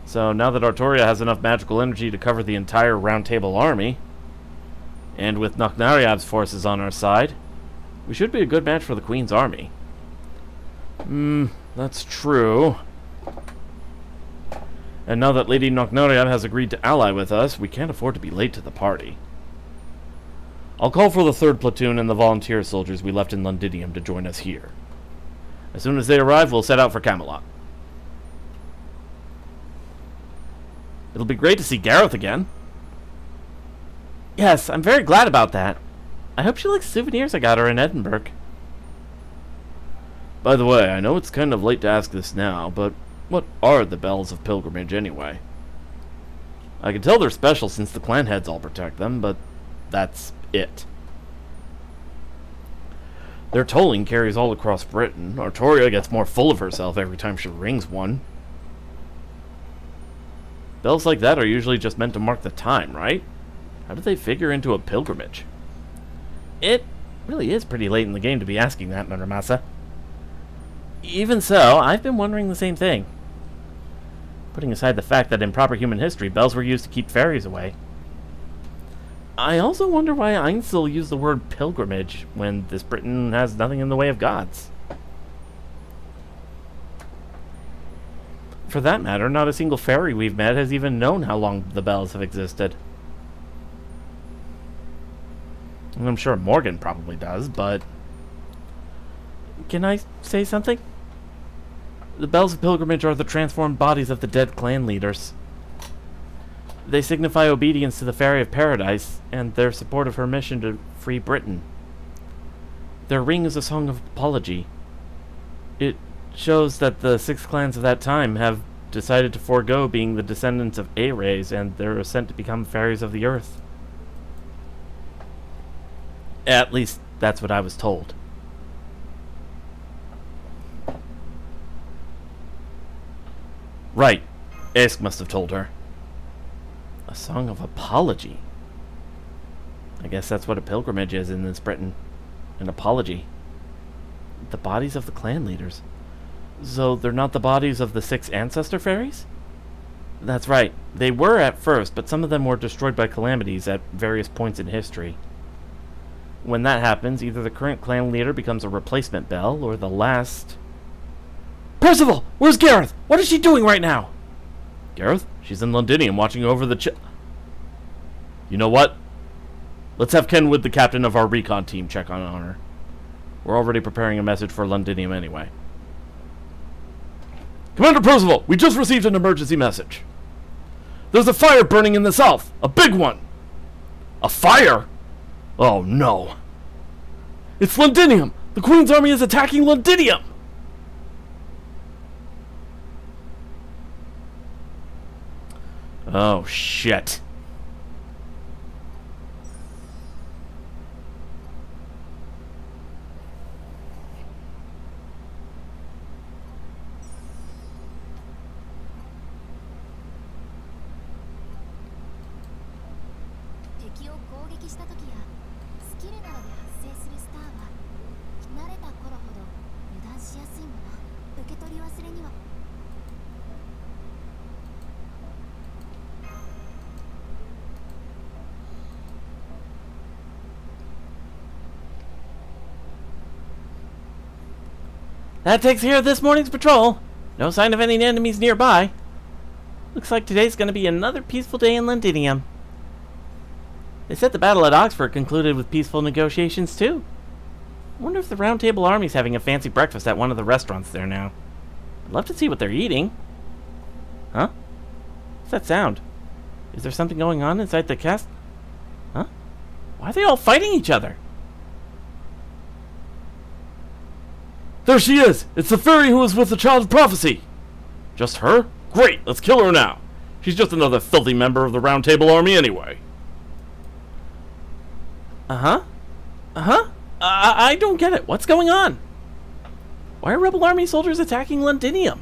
So now that Artoria has enough magical energy to cover the entire Round Table army, and with Noknariab's forces on our side, we should be a good match for the Queen's army. That's true. And now that Lady Noknariab has agreed to ally with us, we can't afford to be late to the party. I'll call for the 3rd platoon and the volunteer soldiers we left in Londinium to join us here. As soon as they arrive, we'll set out for Camelot. It'll be great to see Gareth again. Yes, I'm very glad about that. I hope she likes the souvenirs I got her in Edinburgh. By the way, I know it's kind of late to ask this now, but what are the Bells of Pilgrimage anyway? I can tell they're special since the clan heads all protect them, but that's it. Their tolling carries all across Britain. Artoria gets more full of herself every time she rings one. Bells like that are usually just meant to mark the time, right? How do they figure into a pilgrimage? It really is pretty late in the game to be asking that, Muramasa. Even so, I've been wondering the same thing. Putting aside the fact that in proper human history, bells were used to keep fairies away. I also wonder why Einzel used the word pilgrimage when this Britain has nothing in the way of gods. For that matter, not a single fairy we've met has even known how long the bells have existed. And I'm sure Morgan probably does, but... Can I say something? The bells of pilgrimage are the transformed bodies of the dead clan leaders. They signify obedience to the Fairy of Paradise and their support of her mission to free Britain. Their ring is a song of apology. It shows that the 6 clans of that time have decided to forego being the descendants of Ares and they're sent to become fairies of the earth. At least, that's what I was told. Right. Ask must have told her. A song of apology. I guess that's what a pilgrimage is in this Britain. An apology. The bodies of the clan leaders. So they're not the bodies of the 6 ancestor fairies? That's right. They were at first, but some of them were destroyed by calamities at various points in history. When that happens, either the current clan leader becomes a replacement bell, or the last... Percival! Where's Gareth? What is she doing right now? Gareth? She's in Londinium watching over the You know what? Let's have Kenwood, the captain of our recon team, check on her. We're already preparing a message for Londinium anyway. Commander Percival, we just received an emergency message. There's a fire burning in the south. A big one. A fire? Oh no. It's Londinium! The Queen's army is attacking Londinium! Oh shit. That takes care of this morning's patrol. No sign of any enemies nearby. Looks like today's going to be another peaceful day in Londinium. They said the battle at Oxford concluded with peaceful negotiations too. I wonder if the Round Table Army's having a fancy breakfast at one of the restaurants there now. I'd love to see what they're eating. Huh? What's that sound? Is there something going on inside the cast? Huh? Why are they all fighting each other? There she is! It's the fairy who was with the Child of Prophecy! Just her? Great! Let's kill her now! She's just another filthy member of the Round Table Army anyway. I don't get it. What's going on? Why are Rebel Army soldiers attacking Londinium?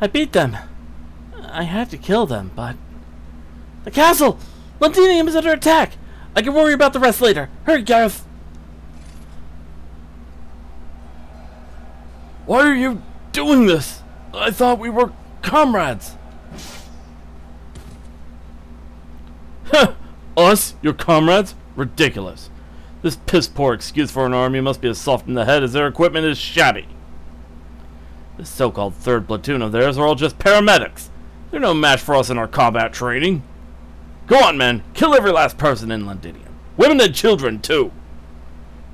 I beat them. I had to kill them, but... The castle! Londinium is under attack! I can worry about the rest later. Hurry, Gareth! Why are you doing this? I thought we were comrades. Us? Your comrades? Ridiculous. This piss-poor excuse for an army must be as soft in the head as their equipment is shabby. This so-called third platoon of theirs are all just paramedics. They're no match for us in our combat training. Go on, men. Kill every last person in Londinium. Women and children, too.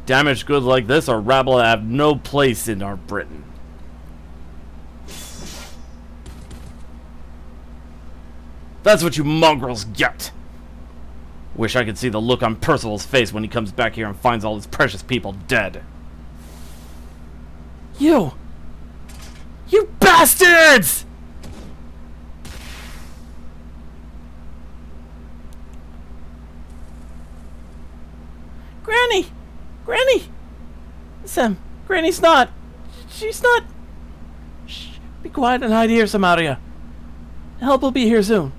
Damaged goods like this are rabble that have no place in our Britain. That's what you mongrels get. Wish I could see the look on Percival's face when he comes back here and finds all his precious people dead. You bastards! Granny! Sam, Granny's not. She's not. Shh, be quiet and hide here, Samaria. Help will be here soon.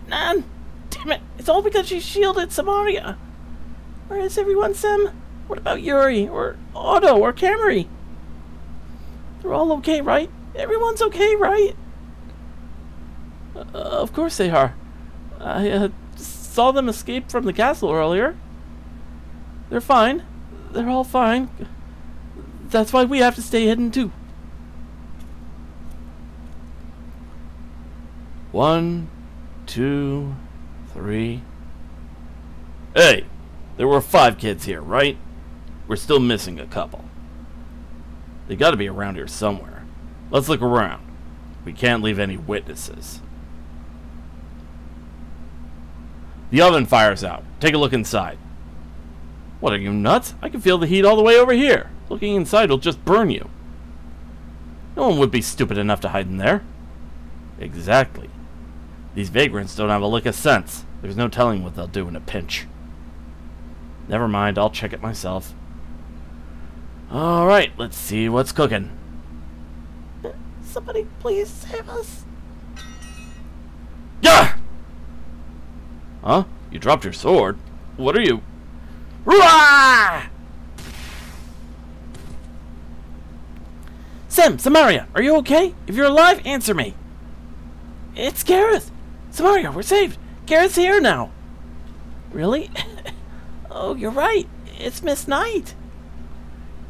Nan! Damn it! It's all because she shielded Samaria. Where is everyone, Sam? What about Yuri, or Otto, or Camry? They're all okay, right? Everyone's okay, right? Of course they are. I saw them escape from the castle earlier. They're fine. They're all fine. That's why we have to stay hidden too. 1, 2, 3. Hey, there were 5 kids here, right? We're still missing a couple. They gotta be around here somewhere. Let's look around. We can't leave any witnesses. The oven fire's out. Take a look inside. What, are you nuts? I can feel the heat all the way over here. Looking inside will just burn you. No one would be stupid enough to hide in there. Exactly. These vagrants don't have a lick of sense. There's no telling what they'll do in a pinch. Never mind, I'll check it myself. Alright, let's see what's cooking. Somebody please save us. Yeah! Huh? You dropped your sword? What are you? Rah! Sam, Samaria, are you okay? If you're alive, answer me. It's Gareth. Samaria, we're saved. Gareth's here now. Really? Oh, you're right. It's Miss Knight.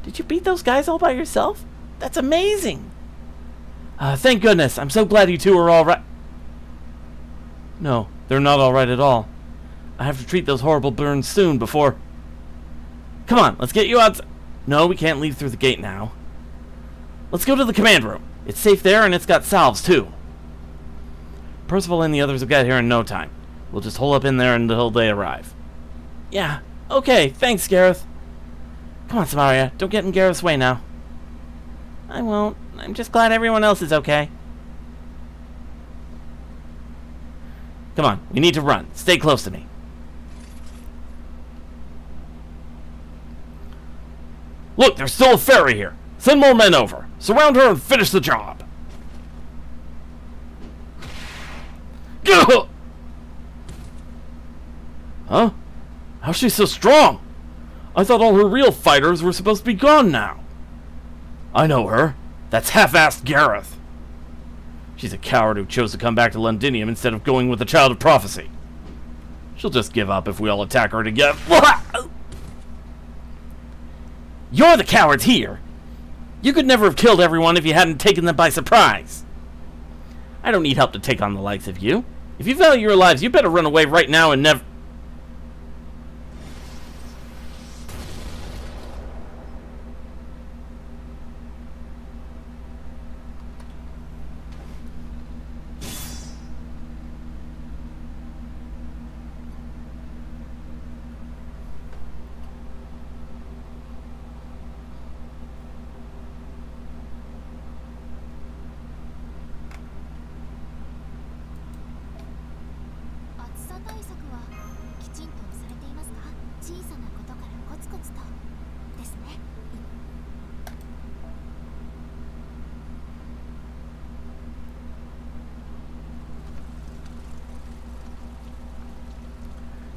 Did you beat those guys all by yourself? That's amazing! Thank goodness. I'm so glad you two are all right. No, they're not all right at all. I have to treat those horrible burns soon before... Come on, let's get you out. No, we can't leave through the gate now. Let's go to the command room. It's safe there, and it's got salves, too. Percival and the others will get here in no time. We'll just hole up in there until they arrive. Yeah, okay, thanks, Gareth. Come on, Samaria, don't get in Gareth's way now. I won't. I'm just glad everyone else is okay. Come on, we need to run. Stay close to me. Look, there's still a fairy here. Send more men over. Surround her and finish the job. Gah! Huh? How's she so strong? I thought all her real fighters were supposed to be gone now. I know her. That's half-assed Gareth. She's a coward who chose to come back to Londinium instead of going with the Child of Prophecy. She'll just give up if we all attack her together. You're the cowards here. You could never have killed everyone if you hadn't taken them by surprise. I don't need help to take on the likes of you. If you value your lives, you better run away right now and never...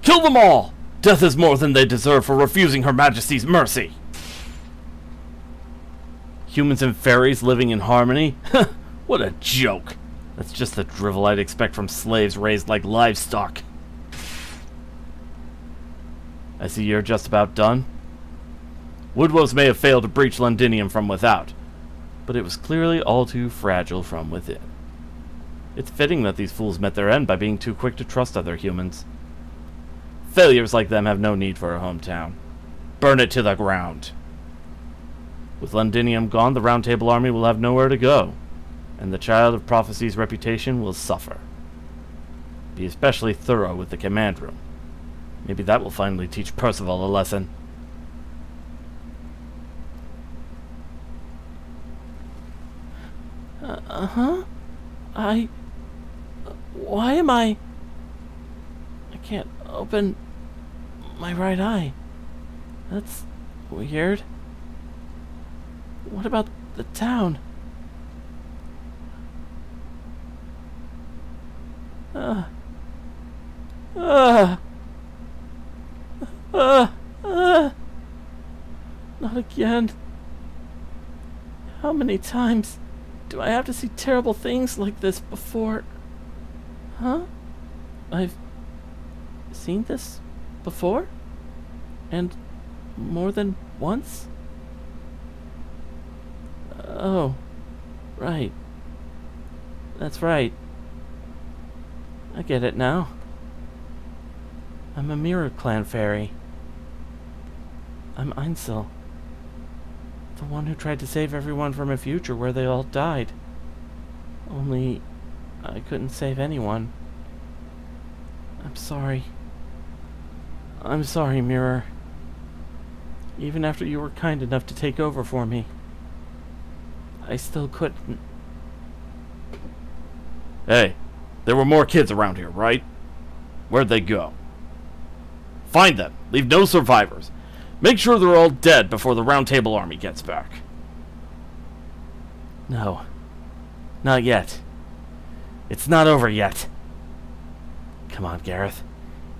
Kill them all! Death is more than they deserve for refusing Her Majesty's mercy. Humans and fairies living in harmony? What a joke. That's just the drivel I'd expect from slaves raised like livestock. I see you're just about done. Woodwose may have failed to breach Londinium from without, but it was clearly all too fragile from within. It's fitting that these fools met their end by being too quick to trust other humans. Failures like them have no need for a hometown. Burn it to the ground. With Londinium gone, the Round Table army will have nowhere to go, and the Child of Prophecy's reputation will suffer. Be especially thorough with the command room. Maybe that will finally teach Percival a lesson. Why am I can't open my right eye. That's weird. What about the town? Not again. How many times do I have to see terrible things like this before? Huh? I've seen this before? And more than once? Oh, right. That's right. I get it now. I'm a Mirror Clan fairy. I'm Ainsel. The one who tried to save everyone from a future where they all died. Only, I couldn't save anyone. I'm sorry. I'm sorry, Mirror. Even after you were kind enough to take over for me, I still couldn't. Hey, there were more kids around here, right? Where'd they go? Find them. Leave no survivors. Make sure they're all dead before the Round Table army gets back. No. Not yet. It's not over yet. Come on, Gareth.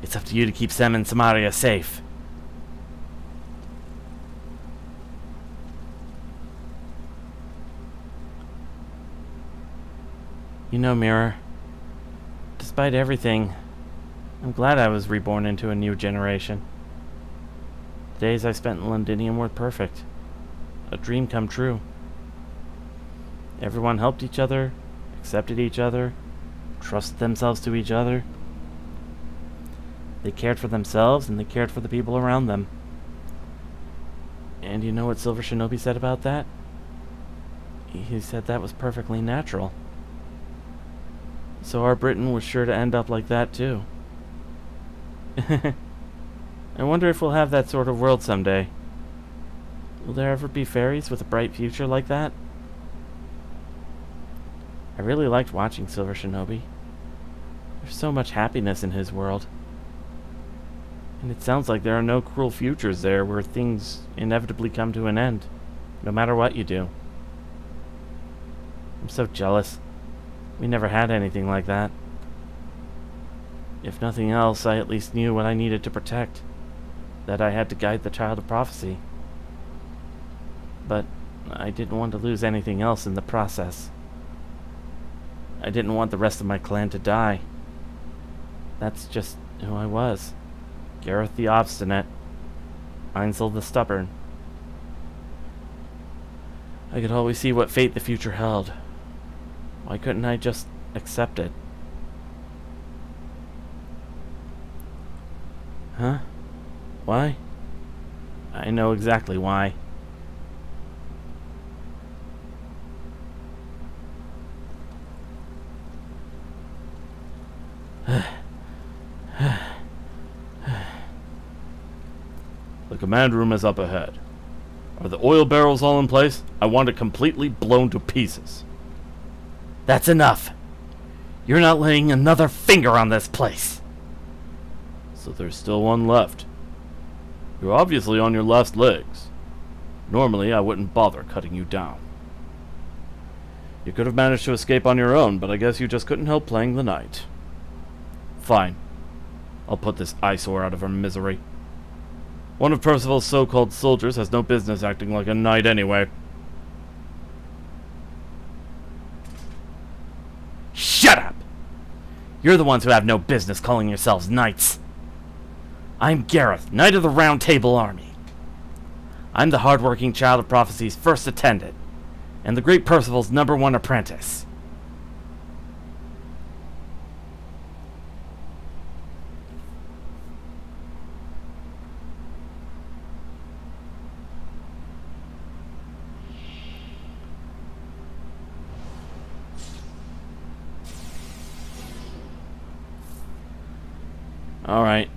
It's up to you to keep Sem and Samaria safe. You know, Mirror, despite everything, I'm glad I was reborn into a new generation. The days I spent in Londinium were perfect. a dream come true. Everyone helped each other, accepted each other, trusted themselves to each other. They cared for themselves and they cared for the people around them. And you know what Silver Shinobi said about that? He said that was perfectly natural. So our Britain was sure to end up like that too. I wonder if we'll have that sort of world someday. Will there ever be fairies with a bright future like that? I really liked watching Silver Shinobi. There's so much happiness in his world. And it sounds like there are no cruel futures there where things inevitably come to an end, no matter what you do. I'm so jealous. We never had anything like that. If nothing else, I at least knew what I needed to protect. That I had to guide the Child of Prophecy. But I didn't want to lose anything else in the process. I didn't want the rest of my clan to die. That's just who I was. Gareth the Obstinate. Ainsel the Stubborn. I could always see what fate the future held. Why couldn't I just accept it? Huh? Why? I know exactly why. The command room is up ahead. Are the oil barrels all in place? I want it completely blown to pieces. That's enough. You're not laying another finger on this place. So there's still one left. You're obviously on your last legs. Normally, I wouldn't bother cutting you down. You could have managed to escape on your own, but I guess you just couldn't help playing the knight. Fine. I'll put this eyesore out of her misery. One of Percival's so-called soldiers has no business acting like a knight anyway. Shut up! You're the ones who have no business calling yourselves knights. I'm Gareth, Knight of the Round Table Army. I'm the hard-working Child of Prophecy's first attendant, and the great Percival's #1 apprentice. Alright.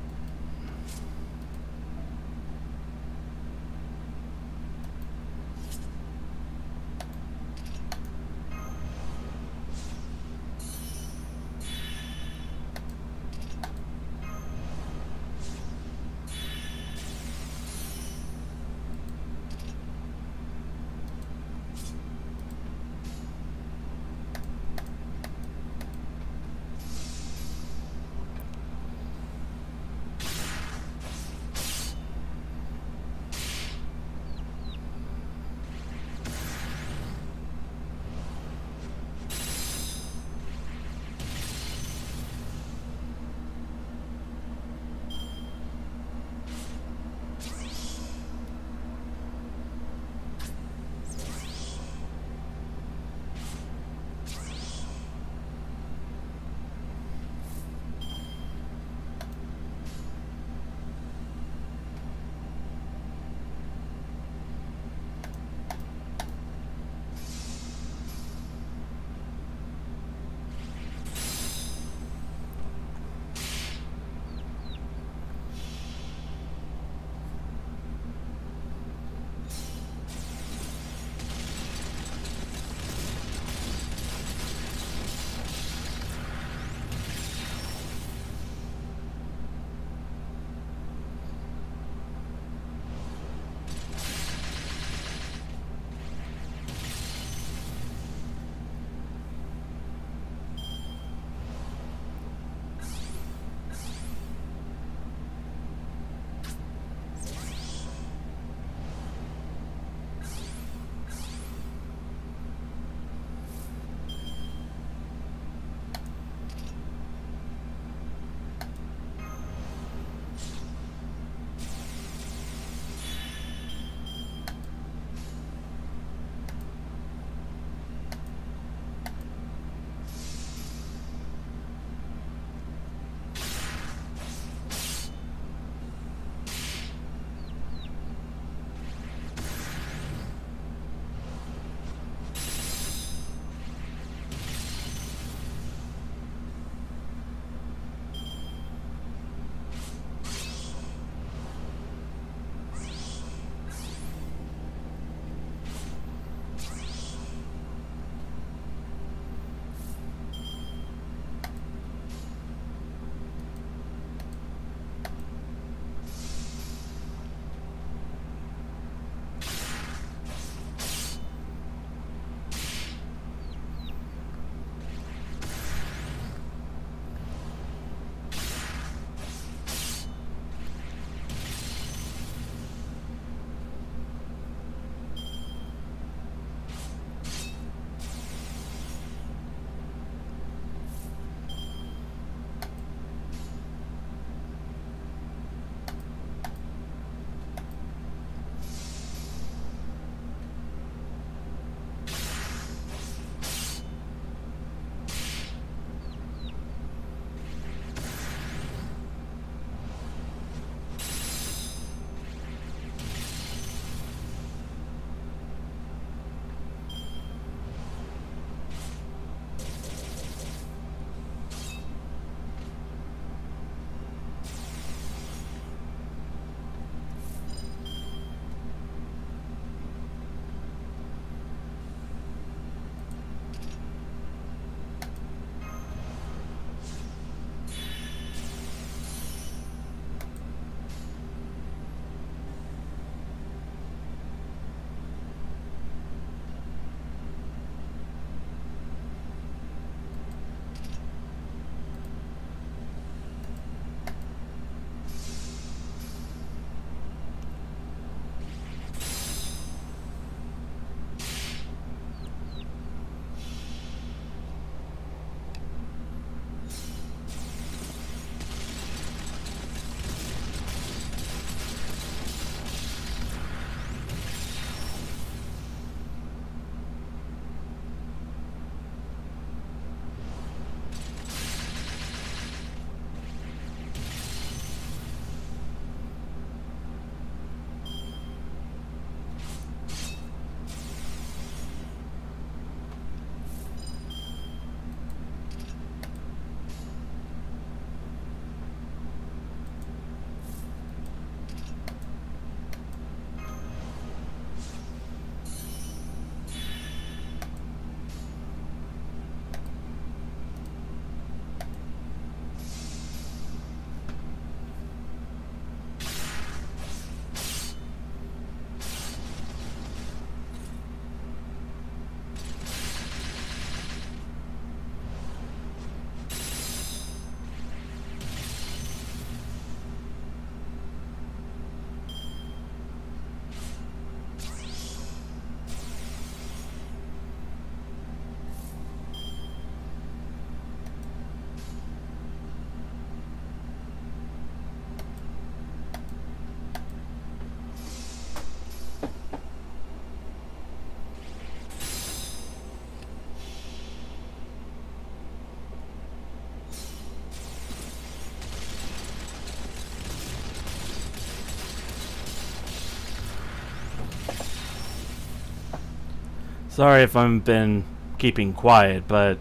Sorry if I've been keeping quiet, but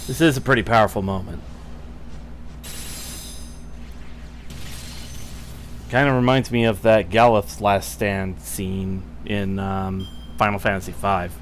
this is a pretty powerful moment. Kind of reminds me of that Galeth's Last Stand scene in Final Fantasy V.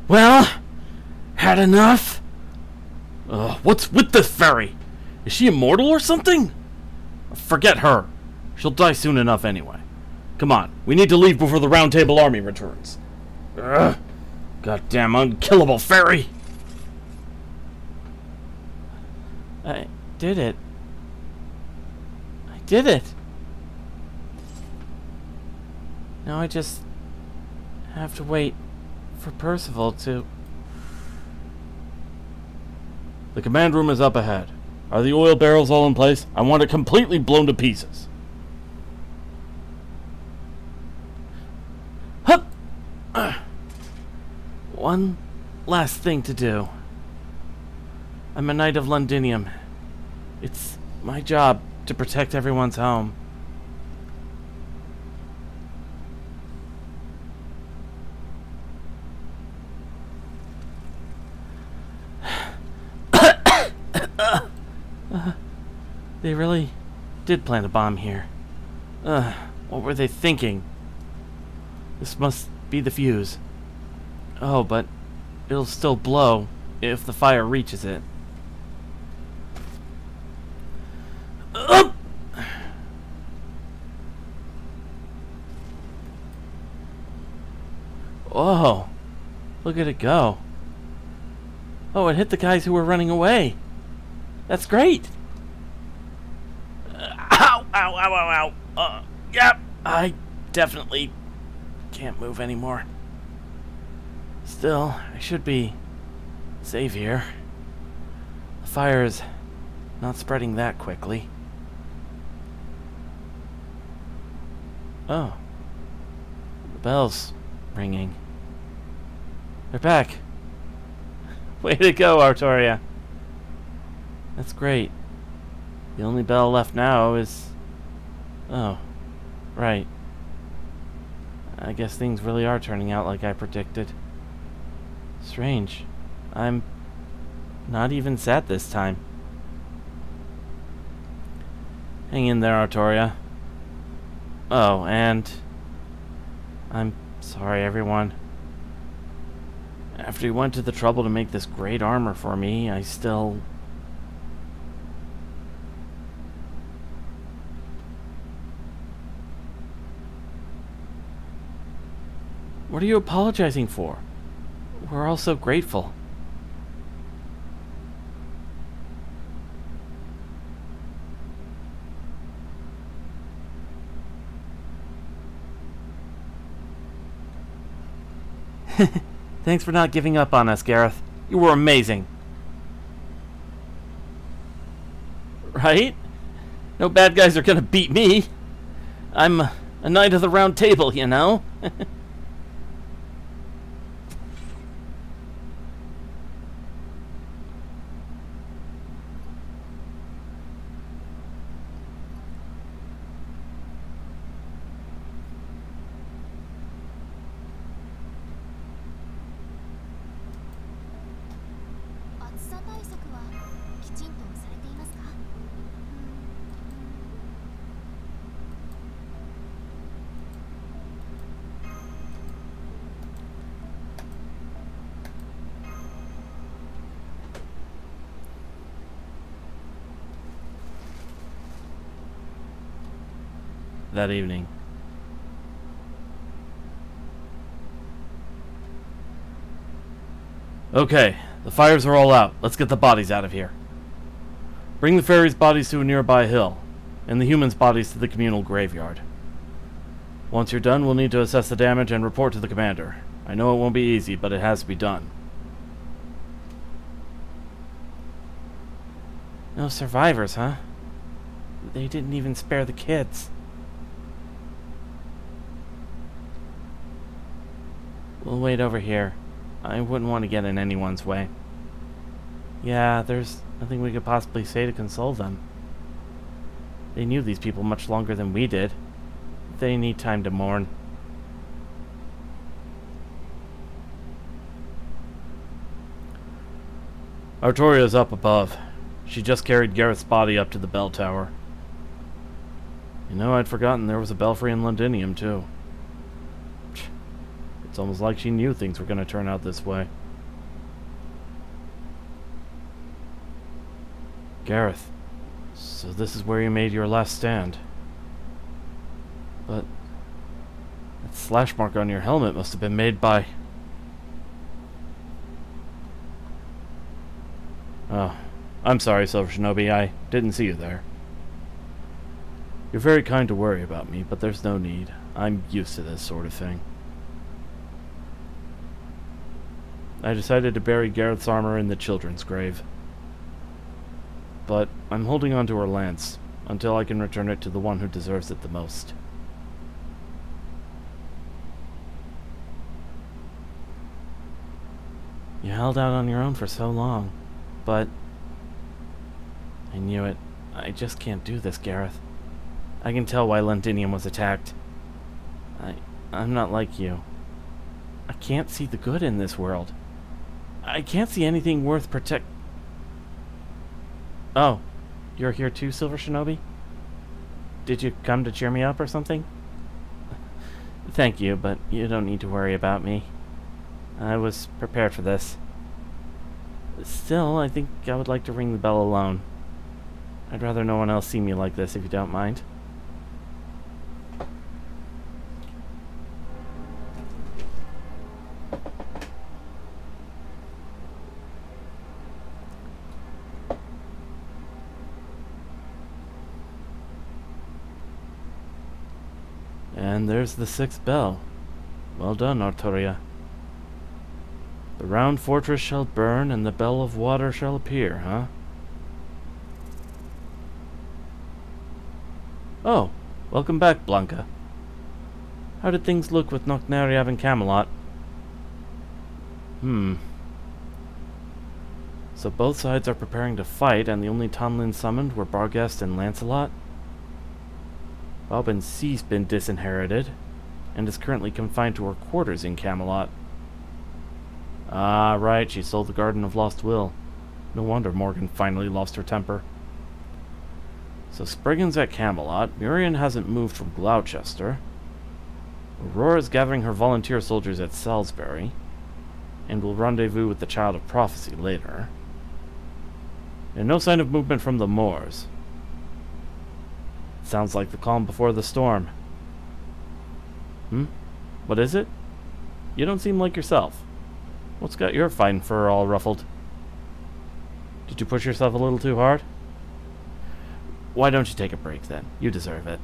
Well, had enough? What's with this fairy? Is she immortal or something? Forget her. She'll die soon enough anyway. Come on, we need to leave before the Round Table army returns. Goddamn unkillable fairy! I did it. I did it. Now I just have to wait for Percival to... The command room is up ahead. Are the oil barrels all in place? I want it completely blown to pieces. Hup! One last thing to do. I'm a Knight of Londinium. It's my job to protect everyone's home. They really did plant a bomb here. What were they thinking? This must be the fuse. Oh, but it'll still blow if the fire reaches it. Whoa, look at it go. Oh, it hit the guys who were running away. That's great. Ow, ow, ow, ow, ow. Yep, I definitely can't move anymore. Still, I should be safe here. The fire is not spreading that quickly. Oh, the bell's ringing. They're back. Way to go, Artoria. That's great. The only bell left now is... Oh, right. I guess things really are turning out like I predicted. Strange. I'm not even sad this time. Hang in there, Artoria. Oh, and... I'm sorry, everyone. After you went to the trouble to make this great armor for me, I still... What are you apologizing for? We're all so grateful. Thanks for not giving up on us, Gareth. You were amazing. Right? No bad guys are gonna beat me. I'm A knight of the round table, you know? That evening. Okay, the fires are all out. Let's get the bodies out of here. Bring the fairies' bodies to a nearby hill, and the humans' bodies to the communal graveyard. Once you're done, we'll need to assess the damage and report to the commander. I know it won't be easy, but it has to be done. No survivors, huh? They didn't even spare the kids. We'll wait over here. I wouldn't want to get in anyone's way. Yeah, there's nothing we could possibly say to console them. They knew these people much longer than we did. They need time to mourn. Artoria's up above. She just carried Gareth's body up to the bell tower. You know, I'd forgotten there was a belfry in Londinium, too. It's almost like she knew things were going to turn out this way. Gareth, so this is where you made your last stand. But that slash mark on your helmet must have been made by... Oh, I'm sorry, Silver Shinobi. I didn't see you there. You're very kind to worry about me, but there's no need. I'm used to this sort of thing. I decided to bury Gareth's armor in the children's grave. But I'm holding on to her lance until I can return it to the one who deserves it the most. You held out on your own for so long, but... I knew it. I just can't do this, Gareth. I can tell why Londinium was attacked. I'm not like you. I can't see the good in this world. I can't see anything worth Oh, you're here too, Silver Shinobi? Did you come to cheer me up or something? Thank you, but you don't need to worry about me. I was prepared for this. Still, I think I would like to ring the bell alone. I'd rather no one else see me like this, if you don't mind. And there's the 6th bell. Well done, Artoria. The round fortress shall burn, and the bell of water shall appear, huh? Oh, welcome back, Blanca. How did things look with Knocknariab and Camelot? So both sides are preparing to fight, and the only Tonlin summoned were Barghest and Lancelot? Bobbin C's been disinherited, and is currently confined to her quarters in Camelot. Ah, right, she sold the Garden of Lost Will. No wonder Morgan finally lost her temper. So Spriggan's at Camelot, Muriel hasn't moved from Gloucester, Aurora's gathering her volunteer soldiers at Salisbury, and will rendezvous with the Child of Prophecy later. And no sign of movement from the Moors. Sounds like the calm before the storm. What is it? You don't seem like yourself. What's got your fine fur all ruffled? Did you push yourself a little too hard? Why don't you take a break then? You deserve it.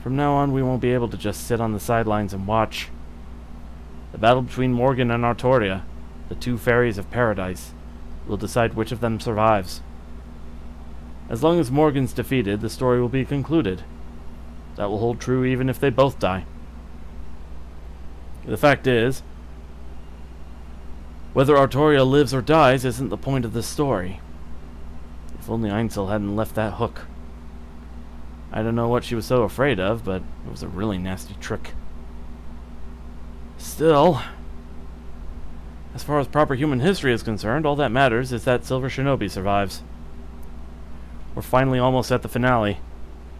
From now on, we won't be able to just sit on the sidelines and watch. The battle between Morgan and Artoria, the 2 fairies of paradise, will decide which of them survives. As long as Morgan's defeated, the story will be concluded. That will hold true even if they both die. The fact is, whether Artoria lives or dies isn't the point of this story. If only Ainsel hadn't left that hook. I don't know what she was so afraid of, but it was a really nasty trick. Still, as far as proper human history is concerned, all that matters is that Silver Shinobi survives. We're finally almost at the finale.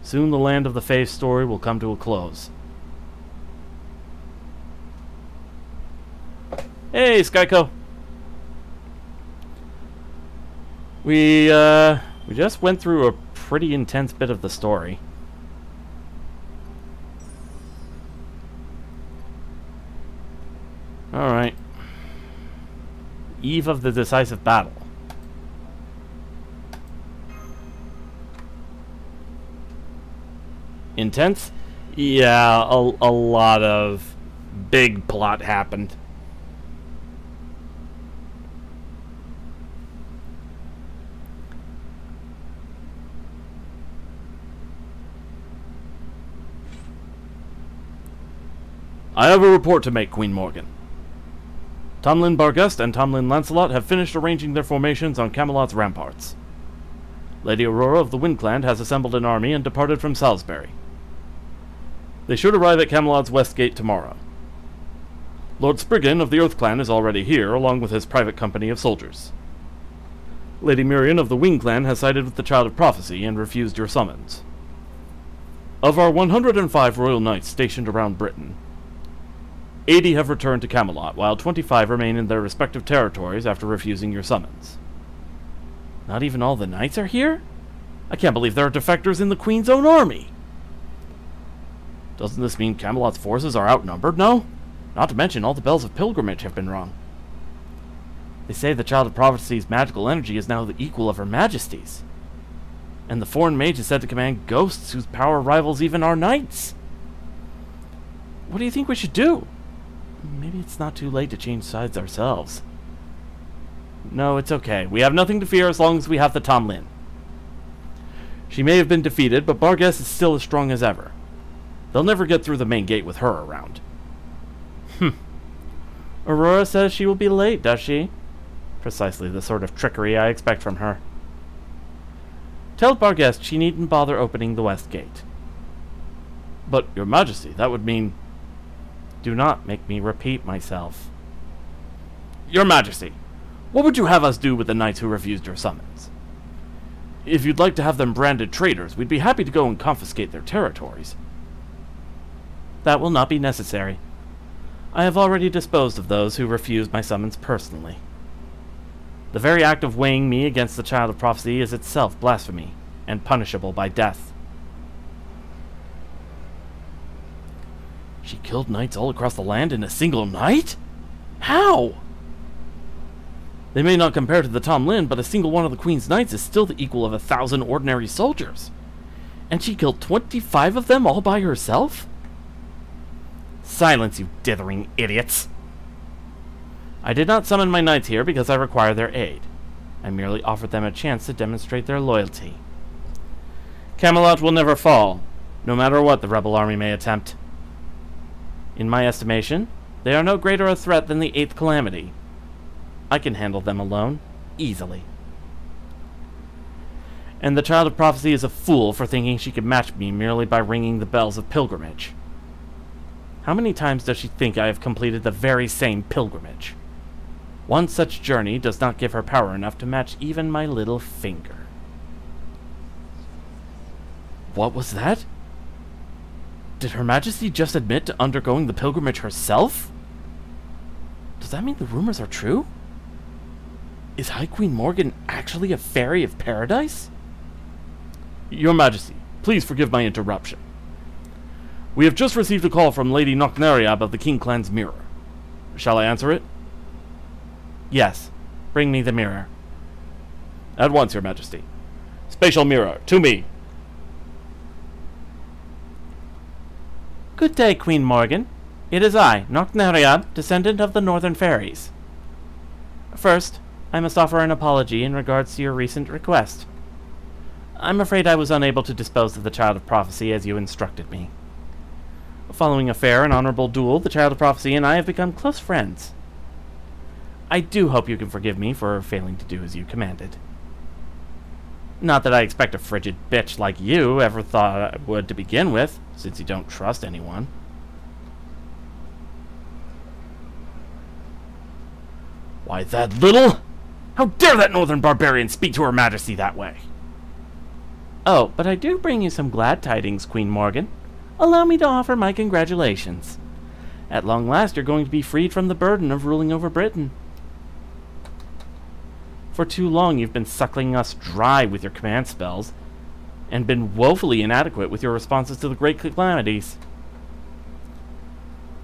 Soon the Land of the Fae story will come to a close. Hey, Skyko! We just went through a pretty intense bit of the story. Alright. Eve of the decisive battle. Intense? Yeah, a lot of big plot happened. I have a report to make, Queen Morgan. Tomlin Barghest and Tomlin Lancelot have finished arranging their formations on Camelot's ramparts. Lady Aurora of the Wind Clan has assembled an army and departed from Salisbury. They should arrive at Camelot's west gate tomorrow. Lord Spriggan of the Earth Clan is already here, along with his private company of soldiers. Lady Mirian of the Wing Clan has sided with the Child of Prophecy and refused your summons. Of our 105 royal knights stationed around Britain, 80 have returned to Camelot, while 25 remain in their respective territories after refusing your summons. Not even all the knights are here? I can't believe there are defectors in the Queen's own army! Doesn't this mean Camelot's forces are outnumbered now? Not to mention all the bells of pilgrimage have been rung. They say the Child of Prophecy's magical energy is now the equal of Her Majesty's. And the foreign mage is said to command ghosts whose power rivals even our knights. What do you think we should do? Maybe it's not too late to change sides ourselves. No, it's okay. We have nothing to fear as long as we have the Tomlin. She may have been defeated, but Barghest is still as strong as ever. They'll never get through the main gate with her around. Aurora says she will be late, does she? Precisely the sort of trickery I expect from her. Tell Barghest she needn't bother opening the west gate. But, Your Majesty, that would mean... Do not make me repeat myself. Your Majesty, what would you have us do with the knights who refused your summons? If you'd like to have them branded traitors, we'd be happy to go and confiscate their territories. That will not be necessary. I have already disposed of those who refused my summons personally. The very act of weighing me against the Child of Prophecy is itself blasphemy, and punishable by death. She killed knights all across the land in a single night? How? They may not compare to the Tomlin, but a single one of the Queen's knights is still the equal of 1,000 ordinary soldiers. And she killed 25 of them all by herself? Silence, you dithering idiots! I did not summon my knights here because I require their aid. I merely offered them a chance to demonstrate their loyalty. Camelot will never fall, no matter what the rebel army may attempt. In my estimation, they are no greater a threat than the 8th Calamity. I can handle them alone, easily. And the Child of Prophecy is a fool for thinking she could match me merely by ringing the bells of pilgrimage. How many times does she think I have completed the very same pilgrimage? One such journey does not give her power enough to match even my little finger. What was that? Did Her Majesty just admit to undergoing the pilgrimage herself? Does that mean the rumors are true? Is High Queen Morgan actually a fairy of paradise? Your Majesty, please forgive my interruption. We have just received a call from Lady Knockneriab of the King Clan's mirror. Shall I answer it? Yes. Bring me the mirror. At once, Your Majesty. Spatial mirror, to me. Good day, Queen Morgan. It is I, Knockneriab, descendant of the Northern Fairies. First, I must offer an apology in regards to your recent request. I'm afraid I was unable to dispose of the Child of Prophecy as you instructed me. Following a fair and honorable duel, the Child of Prophecy and I have become close friends. I do hope you can forgive me for failing to do as you commanded. Not that I expect a frigid bitch like you ever thought I would to begin with, since you don't trust anyone. Why, that little... How dare that northern barbarian speak to her majesty that way? Oh, but I do bring you some glad tidings, Queen Morgan. Allow me to offer my congratulations. At long last, you're going to be freed from the burden of ruling over Britain. For too long, you've been suckling us dry with your command spells, and been woefully inadequate with your responses to the great calamities.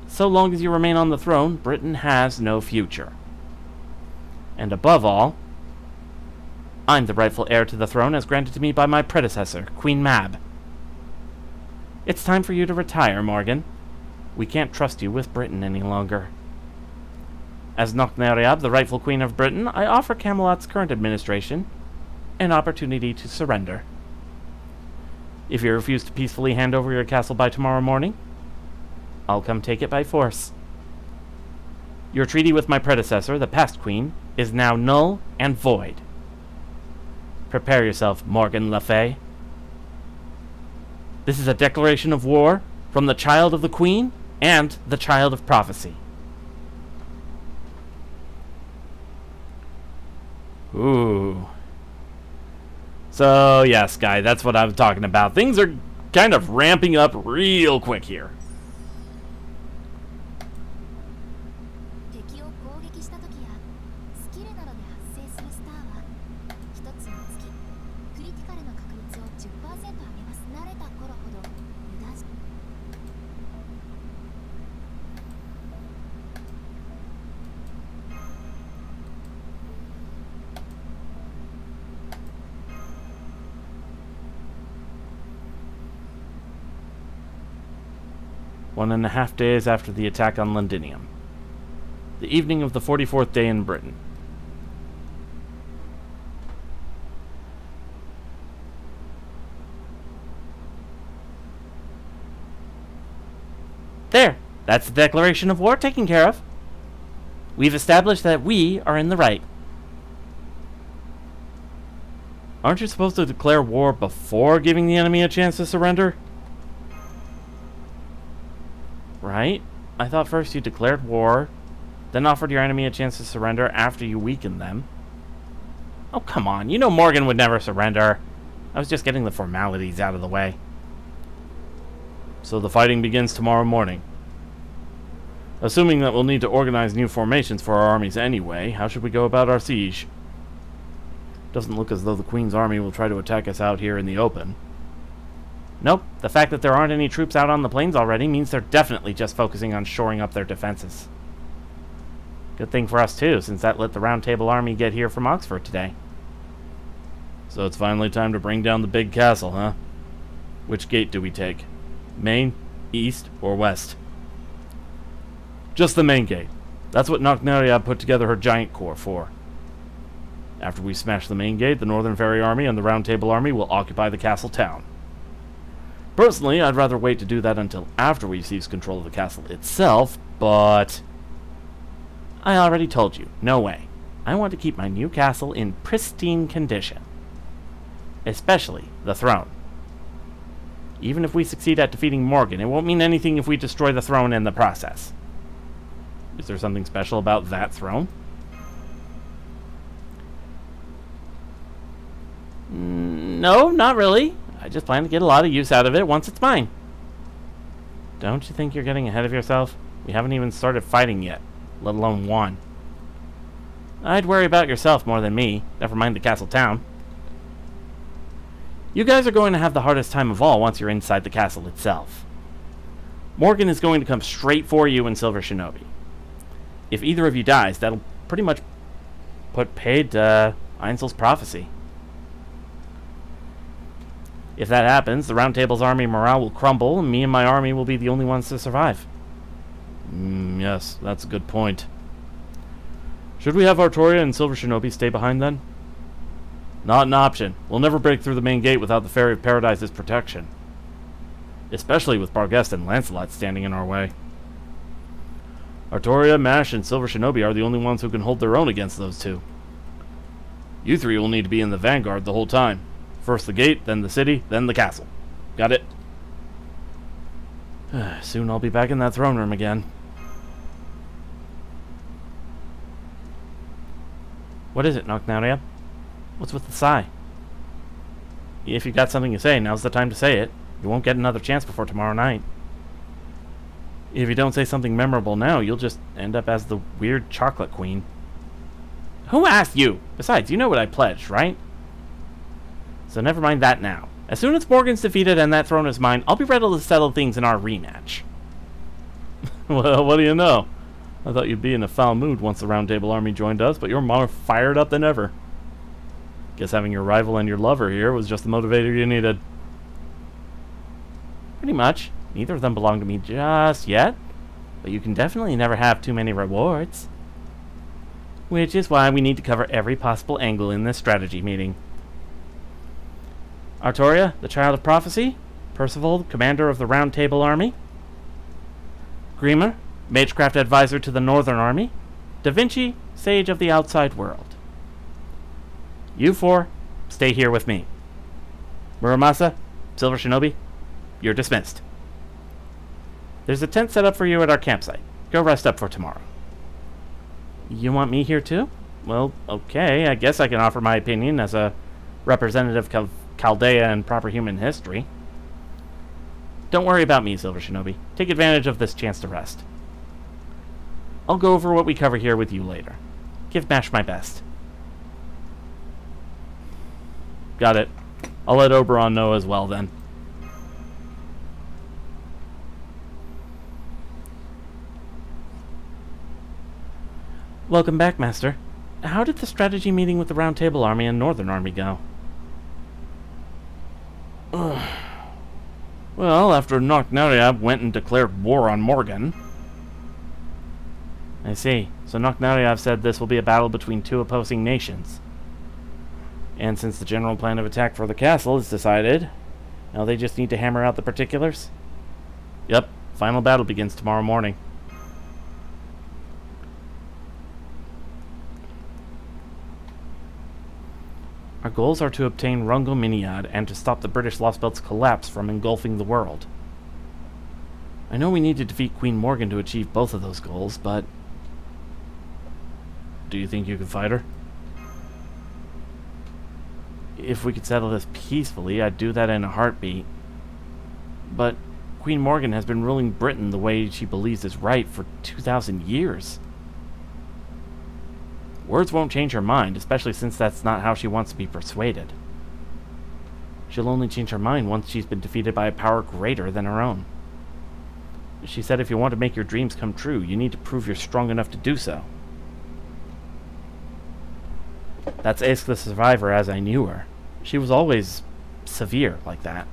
So long as you remain on the throne, Britain has no future. And above all, I'm the rightful heir to the throne as granted to me by my predecessor, Queen Mab. It's time for you to retire, Morgan. We can't trust you with Britain any longer. As Knockneriab, the rightful Queen of Britain, I offer Camelot's current administration an opportunity to surrender. If you refuse to peacefully hand over your castle by tomorrow morning, I'll come take it by force. Your treaty with my predecessor, the past Queen, is now null and void. Prepare yourself, Morgan Le Fay. This is a declaration of war from the Child of the Queen and the Child of Prophecy. Ooh. So, yes, guy, that's what I was talking about. Things are kind of ramping up real quick here. One and a half days after the attack on Londinium. The evening of the 44th day in Britain. There! That's the declaration of war taken care of. We've established that we are in the right. Aren't you supposed to declare war before giving the enemy a chance to surrender? Right? I thought first you declared war, then offered your enemy a chance to surrender after you weakened them. Oh, come on. You know Morgan would never surrender. I was just getting the formalities out of the way. So the fighting begins tomorrow morning. Assuming that we'll need to organize new formations for our armies anyway, how should we go about our siege? Doesn't look as though the Queen's army will try to attack us out here in the open. Nope, the fact that there aren't any troops out on the plains already means they're definitely just focusing on shoring up their defenses. Good thing for us too, since that let the Round Table Army get here from Oxford today. So it's finally time to bring down the big castle, huh? Which gate do we take? Main, east, or west? Just the main gate. That's what Knockneriab put together her giant corps for. After we smash the main gate, the Northern Fairy Army and the Round Table Army will occupy the castle town. Personally, I'd rather wait to do that until after we seize control of the castle itself, but... I already told you, no way. I want to keep my new castle in pristine condition. Especially the throne. Even if we succeed at defeating Morgan, it won't mean anything if we destroy the throne in the process. Is there something special about that throne? No, not really. I just plan to get a lot of use out of it once it's mine. Don't you think you're getting ahead of yourself? We haven't even started fighting yet, let alone won. I'd worry about yourself more than me, never mind the castle town. You guys are going to have the hardest time of all once you're inside the castle itself. Morgan is going to come straight for you and Silver Shinobi. If either of you dies, that'll pretty much put paid to Einzel's prophecy. If that happens, the Round Table's army morale will crumble, and me and my army will be the only ones to survive. Yes, that's a good point. Should we have Artoria and Silver Shinobi stay behind then? Not an option. We'll never break through the main gate without the Fairy of Paradise's protection. Especially with Barghest and Lancelot standing in our way. Artoria, Mash, and Silver Shinobi are the only ones who can hold their own against those two. You three will need to be in the vanguard the whole time. First the gate, then the city, then the castle. Got it? Soon I'll be back in that throne room again. What is it, Nocnaria? What's with the sigh? If you've got something to say, now's the time to say it. You won't get another chance before tomorrow night. If you don't say something memorable now, you'll just end up as the weird chocolate queen. Who asked you? Besides, you know what I pledged, right? So never mind that now. As soon as Morgan's defeated and that throne is mine, I'll be ready to settle things in our rematch. Well, what do you know? I thought you'd be in a foul mood once the Round Table Army joined us, but you're more fired up than ever. Guess having your rival and your lover here was just the motivator you needed. Pretty much. Neither of them belong to me just yet, but you can definitely never have too many rewards. Which is why we need to cover every possible angle in this strategy meeting. Artoria, the Child of Prophecy. Percival, Commander of the Round Table Army. Grima, Magecraft Advisor to the Northern Army. Da Vinci, Sage of the Outside World. You four, stay here with me. Muramasa, Silver Shinobi, you're dismissed. There's a tent set up for you at our campsite. Go rest up for tomorrow. You want me here too? Well, okay, I guess I can offer my opinion as a representative of Chaldea and proper human history. Don't worry about me, Silver Shinobi. Take advantage of this chance to rest. I'll go over what we cover here with you later. Give Mash my best. Got it. I'll let Oberon know as well then. Welcome back, Master. How did the strategy meeting with the Round Table Army and Northern Army go? Well, after Nocnaria went and declared war on Morgan. I see. So Nocnaria said this will be a battle between two opposing nations. And since the general plan of attack for the castle is decided, now they just need to hammer out the particulars? Yep, final battle begins tomorrow morning. Our goals are to obtain Rungominiad and to stop the British Lost Belt's collapse from engulfing the world. I know we need to defeat Queen Morgan to achieve both of those goals, but... Do you think you can fight her? If we could settle this peacefully, I'd do that in a heartbeat. But Queen Morgan has been ruling Britain the way she believes is right for 2,000 years. Words won't change her mind, especially since that's not how she wants to be persuaded. She'll only change her mind once she's been defeated by a power greater than her own. She said if you want to make your dreams come true, you need to prove you're strong enough to do so. That's Ask the Survivor as I knew her. She was always severe like that.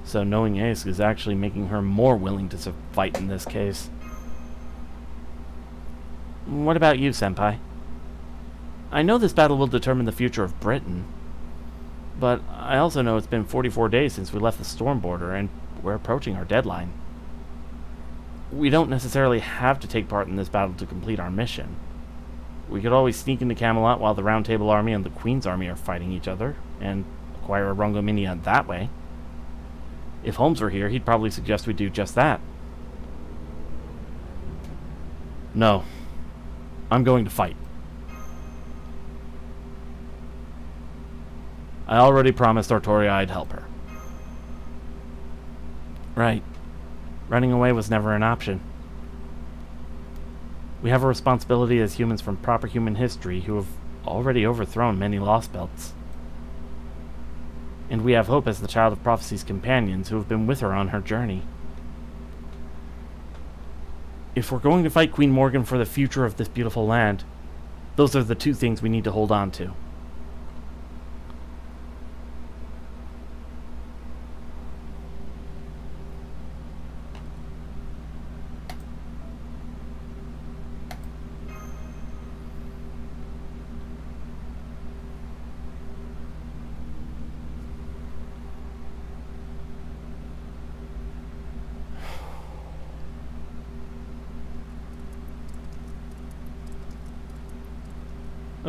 So knowing Ask is actually making her more willing to fight in this case. What about you, Senpai? I know this battle will determine the future of Britain, but I also know it's been 44 days since we left the storm border, and we're approaching our deadline. We don't necessarily have to take part in this battle to complete our mission. We could always sneak into Camelot while the Round Table Army and the Queen's Army are fighting each other, and acquire a Rungominiad that way. If Holmes were here, he'd probably suggest we do just that. No. I'm going to fight. I already promised Artoria I'd help her. Right. Running away was never an option. We have a responsibility as humans from proper human history who have already overthrown many Lost Belts. And we have hope as the Child of Prophecy's companions who have been with her on her journey. If we're going to fight Queen Morgan for the future of this beautiful land, those are the two things we need to hold on to.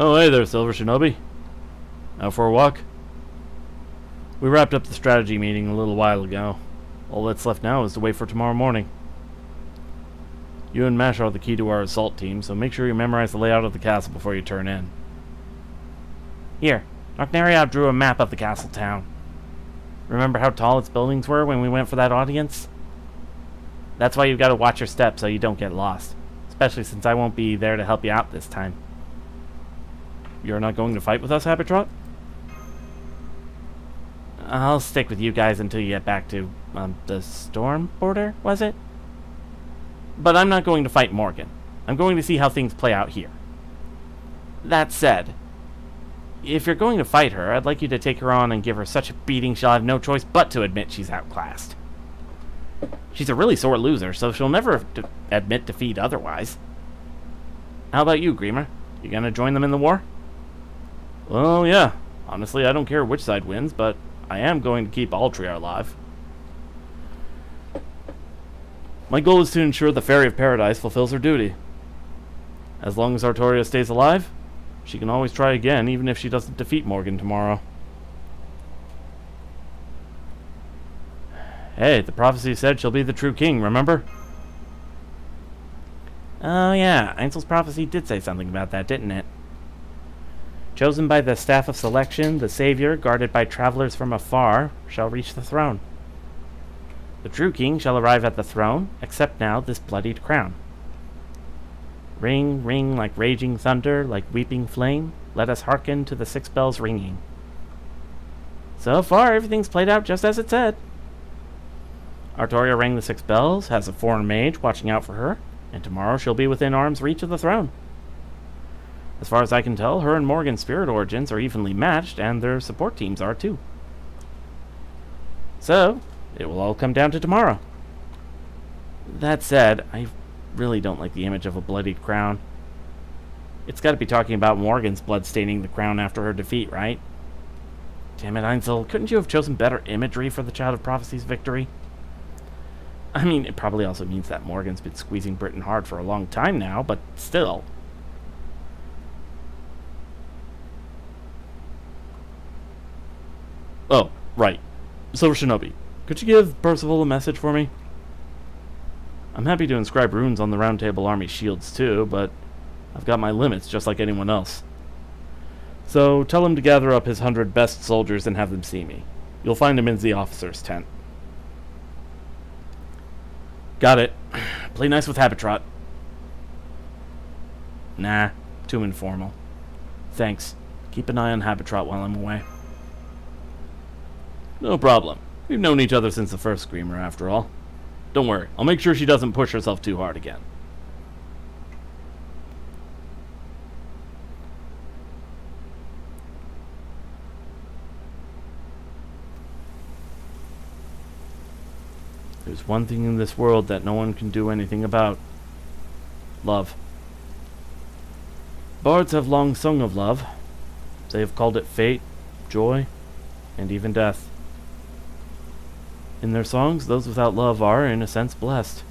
Oh, hey there, Silver Shinobi. Out for a walk? We wrapped up the strategy meeting a little while ago. All that's left now is to wait for tomorrow morning. You and Mash are the key to our assault team, so make sure you memorize the layout of the castle before you turn in. Here, Nocnaria drew a map of the castle town. Remember how tall its buildings were when we went for that audience? That's why you've got to watch your step so you don't get lost. Especially since I won't be there to help you out this time. You're not going to fight with us, Habitrot? I'll stick with you guys until you get back to, the storm border, was it? But I'm not going to fight Morgan. I'm going to see how things play out here. That said, if you're going to fight her, I'd like you to take her on and give her such a beating she'll have no choice but to admit she's outclassed. She's a really sore loser, so she'll never admit defeat otherwise. How about you, Greamer? You gonna join them in the war? Well, yeah. Honestly, I don't care which side wins, but I am going to keep Altria alive. My goal is to ensure the Fairy of Paradise fulfills her duty. As long as Artoria stays alive, she can always try again, even if she doesn't defeat Morgan tomorrow. Hey, the prophecy said she'll be the true king, remember? Oh yeah, Einzel's prophecy did say something about that, didn't it? Chosen by the staff of selection, the savior, guarded by travelers from afar, shall reach the throne. The true king shall arrive at the throne, accept now this bloodied crown. Ring, ring like raging thunder, like weeping flame, let us hearken to the 6 bells ringing. So far, everything's played out just as it said. Artoria rang the 6 bells, has a foreign mage watching out for her, and tomorrow she'll be within arm's reach of the throne. As far as I can tell, her and Morgan's spirit origins are evenly matched, and their support teams are too. So, it will all come down to tomorrow. That said, I really don't like the image of a bloodied crown. It's got to be talking about Morgan's blood staining the crown after her defeat, right? Damn it, Einzel, couldn't you have chosen better imagery for the Child of Prophecy's victory? I mean, it probably also means that Morgan's been squeezing Britain hard for a long time now, but still. Oh, right. Silver Shinobi, could you give Percival a message for me? I'm happy to inscribe runes on the Round Table Army shields too, but I've got my limits just like anyone else. So tell him to gather up his 100 best soldiers and have them see me. You'll find him in the officer's tent. Got it. Play nice with Habitrot. Nah, too informal. Thanks. Keep an eye on Habitrot while I'm away. No problem. We've known each other since the first Screamer, after all. Don't worry, I'll make sure she doesn't push herself too hard again. There's one thing in this world that no one can do anything about. Love. Bards have long sung of love. They have called it fate, joy, and even death. In their songs, those without love are, in a sense, blessed.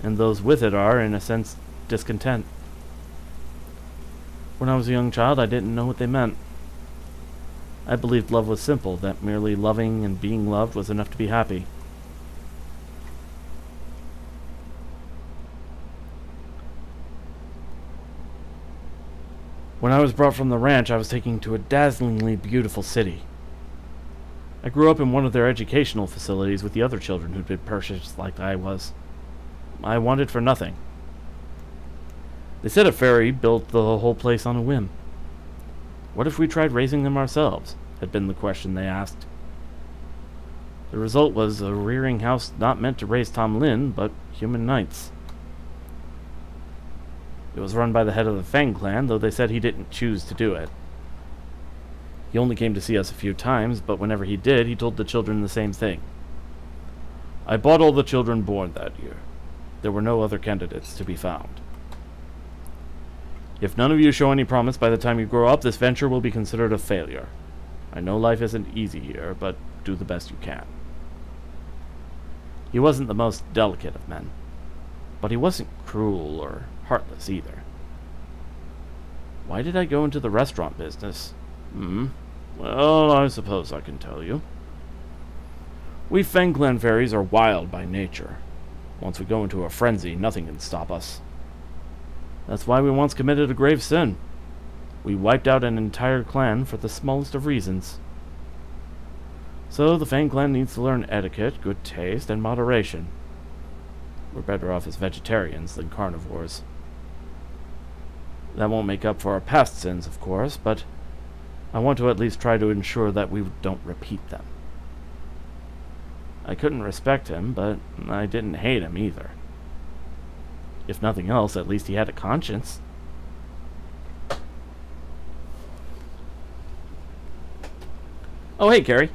And those with it are, in a sense, discontent. When I was a young child, I didn't know what they meant. I believed love was simple, that merely loving and being loved was enough to be happy. When I was brought from the ranch, I was taken to a dazzlingly beautiful city. I grew up in one of their educational facilities with the other children who'd been purchased like I was. I wanted for nothing. They said a fairy built the whole place on a whim. What if we tried raising them ourselves? Had been the question they asked. The result was a rearing house not meant to raise Tom Lin, but human knights. It was run by the head of the Fang clan, though they said he didn't choose to do it. He only came to see us a few times, but whenever he did, he told the children the same thing. I bought all the children born that year. There were no other candidates to be found. If none of you show any promise by the time you grow up, this venture will be considered a failure. I know life isn't easy here, but do the best you can. He wasn't the most delicate of men, but he wasn't cruel or heartless either. Why did I go into the restaurant business? Well, I suppose I can tell you. We Fenglen fairies are wild by nature. Once we go into a frenzy, nothing can stop us. That's why we once committed a grave sin. We wiped out an entire clan for the smallest of reasons. So the Fang clan needs to learn etiquette, good taste, and moderation. We're better off as vegetarians than carnivores. That won't make up for our past sins, of course, but I want to at least try to ensure that we don't repeat them. I couldn't respect him, but I didn't hate him either. If nothing else, at least he had a conscience. Oh, hey, Carrie.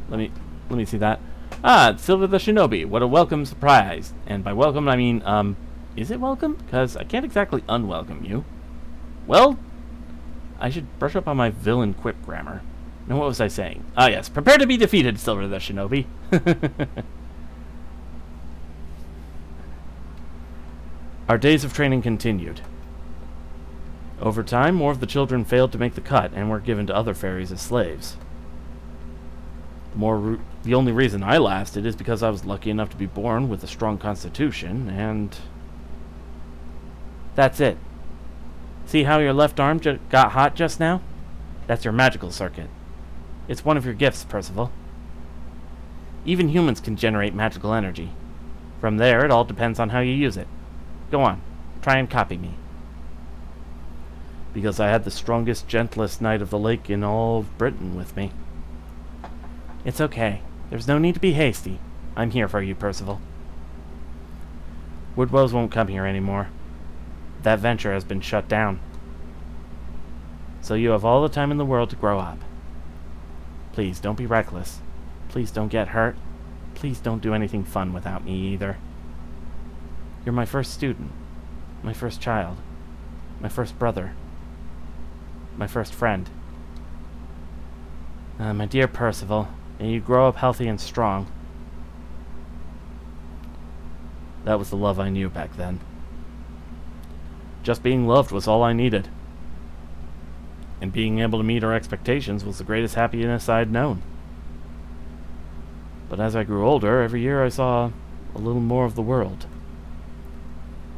Let me see that. Ah, it's Silver the Shinobi. What a welcome surprise. And by welcome, I mean, is it welcome? Because I can't exactly unwelcome you. Well, I should brush up on my villain quip grammar. Now, what was I saying? Ah, yes. Prepare to be defeated, Silver the Shinobi. Our days of training continued. Over time, more of the children failed to make the cut and were given to other fairies as slaves. The only reason I lasted is because I was lucky enough to be born with a strong constitution, and that's it. See how your left arm got hot just now? That's your magical circuit. It's one of your gifts, Percival. Even humans can generate magical energy. From there, it all depends on how you use it. Go on, try and copy me. Because I had the strongest, gentlest knight of the lake in all of Britain with me. It's okay. There's no need to be hasty. I'm here for you, Percival. Woodwells won't come here anymore. That venture has been shut down. So you have all the time in the world to grow up. Please, don't be reckless. Please don't get hurt. Please don't do anything fun without me either. You're my first student. My first child. My first brother. My first friend. My dear Percival, may you grow up healthy and strong. That was the love I knew back then. Just being loved was all I needed. And being able to meet our expectations was the greatest happiness I'd known. But as I grew older, every year I saw a little more of the world.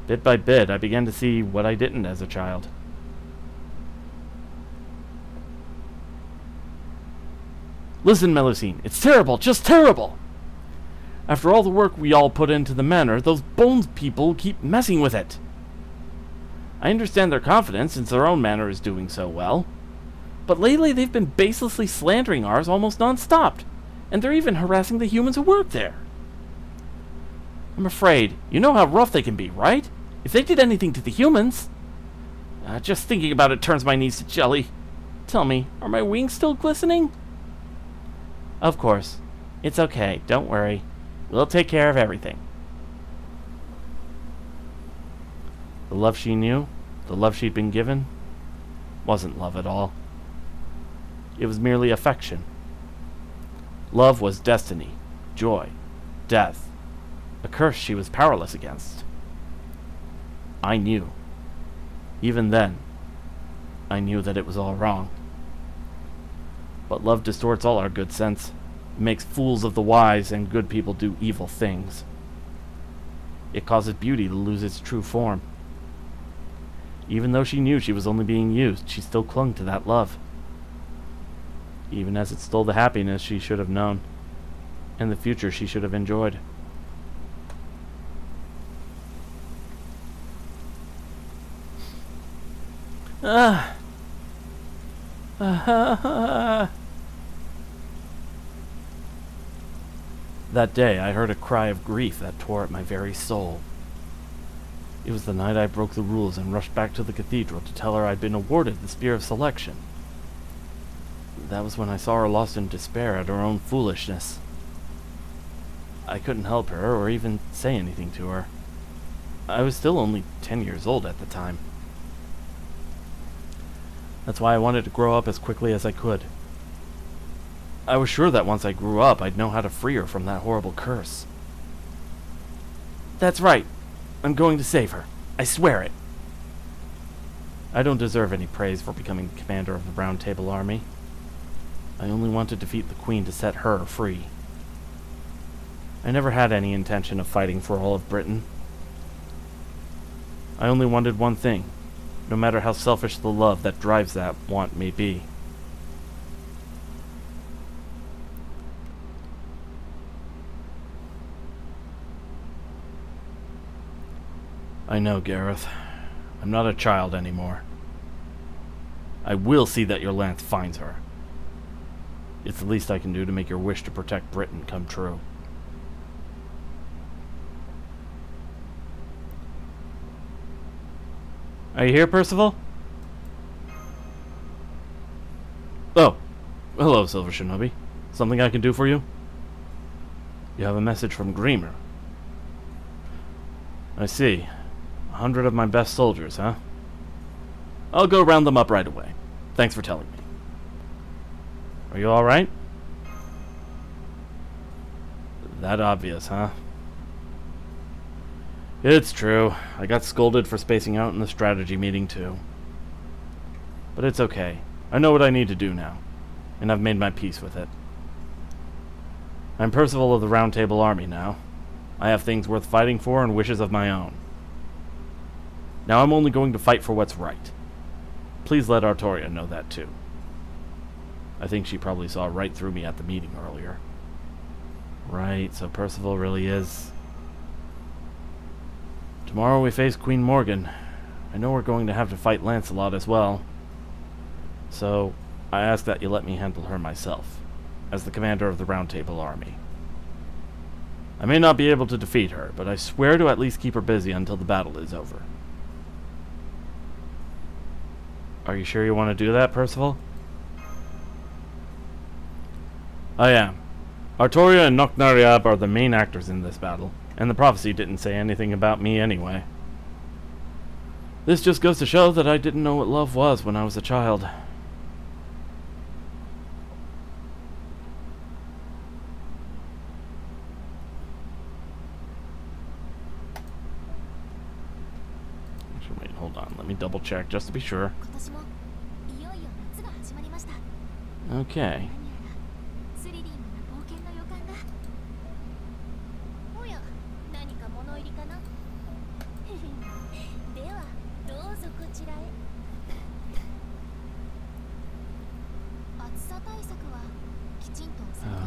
Bit by bit, I began to see what I didn't as a child. Listen, Melusine, it's terrible, just terrible! After all the work we all put into the manor, those Bones people keep messing with it. I understand their confidence, since their own manor is doing so well. But lately they've been baselessly slandering ours almost non-stop, and they're even harassing the humans who work there. I'm afraid, you know how rough they can be, right? If they did anything to the humans... just thinking about it turns my knees to jelly. Tell me, are my wings still glistening? Of course. It's okay, don't worry. We'll take care of everything. The love she knew, the love she'd been given, wasn't love at all. It was merely affection. Love was destiny, joy, death, a curse she was powerless against. I knew. Even then, I knew that it was all wrong. But love distorts all our good sense. It makes fools of the wise, and good people do evil things. It causes beauty to lose its true form. Even though she knew she was only being used, she still clung to that love. Even as it stole the happiness she should have known, and the future she should have enjoyed. That day I heard a cry of grief that tore at my very soul. It was the night I broke the rules and rushed back to the cathedral to tell her I'd been awarded the Spear of Selection. That was when I saw her lost in despair at her own foolishness. I couldn't help her or even say anything to her. I was still only 10 years old at the time. That's why I wanted to grow up as quickly as I could. I was sure that once I grew up, I'd know how to free her from that horrible curse. That's right. I'm going to save her. I swear it. I don't deserve any praise for becoming the commander of the Round Table Army. I only want to defeat the Queen to set her free. I never had any intention of fighting for all of Britain. I only wanted one thing, no matter how selfish the love that drives that want may be. I know, Gareth. I'm not a child anymore. I will see that your lance finds her. It's the least I can do to make your wish to protect Britain come true. Are you here, Percival? Oh. Hello, Silver Shinobi. Something I can do for you? You have a message from Greamer. I see. 100 of my best soldiers, huh? I'll go round them up right away. Thanks for telling me. Are you alright? That obvious, huh? It's true. I got scolded for spacing out in the strategy meeting, too. But it's okay. I know what I need to do now, and I've made my peace with it. I'm Percival of the Round Table Army now. I have things worth fighting for and wishes of my own. Now I'm only going to fight for what's right. Please let Artoria know that too. I think she probably saw right through me at the meeting earlier. Right, so Percival really is... Tomorrow we face Queen Morgan. I know we're going to have to fight Lancelot as well. So, I ask that you let me handle her myself, as the commander of the Round Table Army. I may not be able to defeat her, but I swear to at least keep her busy until the battle is over. Are you sure you want to do that, Percival? I am. Artoria and Noknariab are the main actors in this battle, and the prophecy didn't say anything about me anyway. This just goes to show that I didn't know what love was when I was a child. Wait, hold on. Let me double check just to be sure. Okay.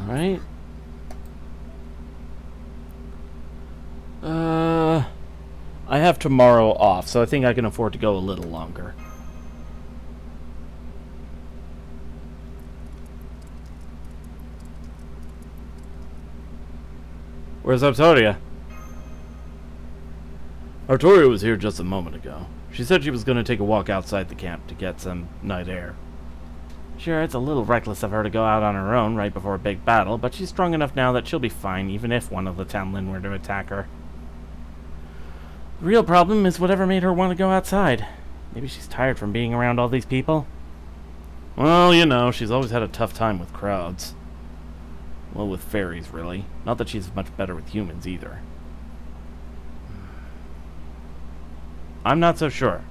Alright. I have tomorrow off, so I think I can afford to go a little longer. Where's Artoria? Artoria was here just a moment ago. She said she was going to take a walk outside the camp to get some night air. Sure, it's a little reckless of her to go out on her own right before a big battle, but she's strong enough now that she'll be fine even if one of the Townlin were to attack her. The real problem is whatever made her want to go outside. Maybe she's tired from being around all these people? Well, you know, she's always had a tough time with crowds. Well, with fairies, really. Not that she's much better with humans, either. I'm not so sure.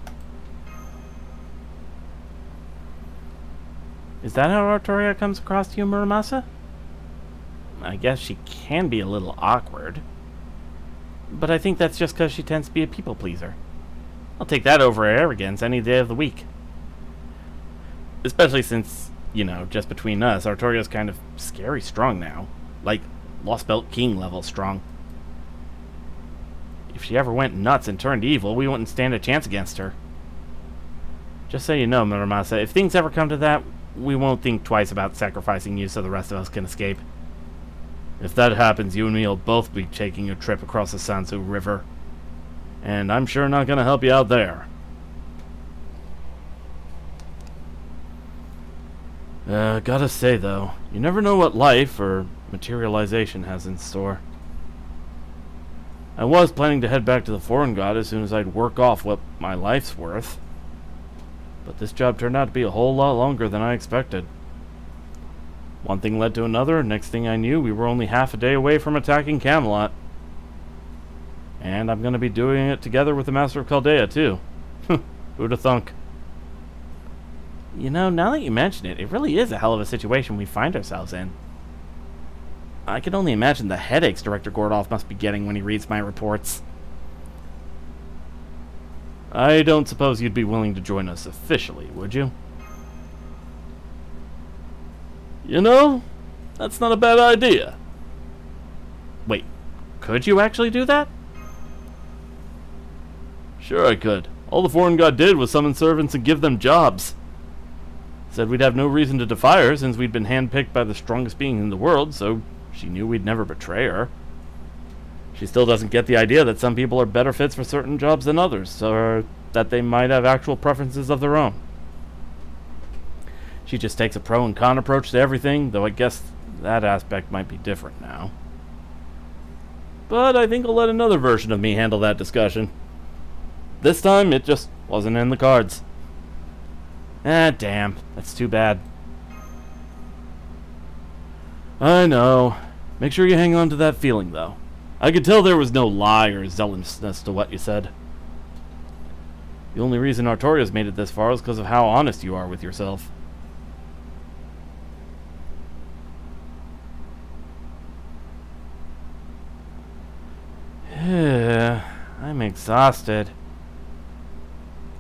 Is that how Artoria comes across to you, Muramasa? I guess she can be a little awkward. But I think that's just because she tends to be a people pleaser. I'll take that over arrogance any day of the week. Especially since, you know, just between us, Artoria's kind of scary strong now. Like, Lost Belt King level strong. If she ever went nuts and turned evil, we wouldn't stand a chance against her. Just so you know, Muramasa, if things ever come to that, we won't think twice about sacrificing you so the rest of us can escape. If that happens, you and me will both be taking a trip across the Sansu River. And I'm sure not going to help you out there. Gotta say though, you never know what life or materialization has in store. I was planning to head back to the Foreign God as soon as I'd work off what my life's worth. But this job turned out to be a whole lot longer than I expected. One thing led to another, and next thing I knew, we were only half a day away from attacking Camelot. And I'm going to be doing it together with the Master of Chaldea, too. Who'da thunk? You know, now that you mention it, it really is a hell of a situation we find ourselves in. I can only imagine the headaches Director Gordoff must be getting when he reads my reports. I don't suppose you'd be willing to join us officially, would you? You know, that's not a bad idea. Wait, could you actually do that? Sure I could. All the foreign god did was summon servants and give them jobs. Said we'd have no reason to defy her since we'd been handpicked by the strongest being in the world, so she knew we'd never betray her. She still doesn't get the idea that some people are better fits for certain jobs than others, or that they might have actual preferences of their own. She just takes a pro and con approach to everything, though I guess that aspect might be different now. But I think I'll let another version of me handle that discussion. This time, it just wasn't in the cards. Ah, damn. That's too bad. I know. Make sure you hang on to that feeling, though. I could tell there was no lie or zealousness to what you said. The only reason Artoria's made it this far is because of how honest you are with yourself. I'm exhausted.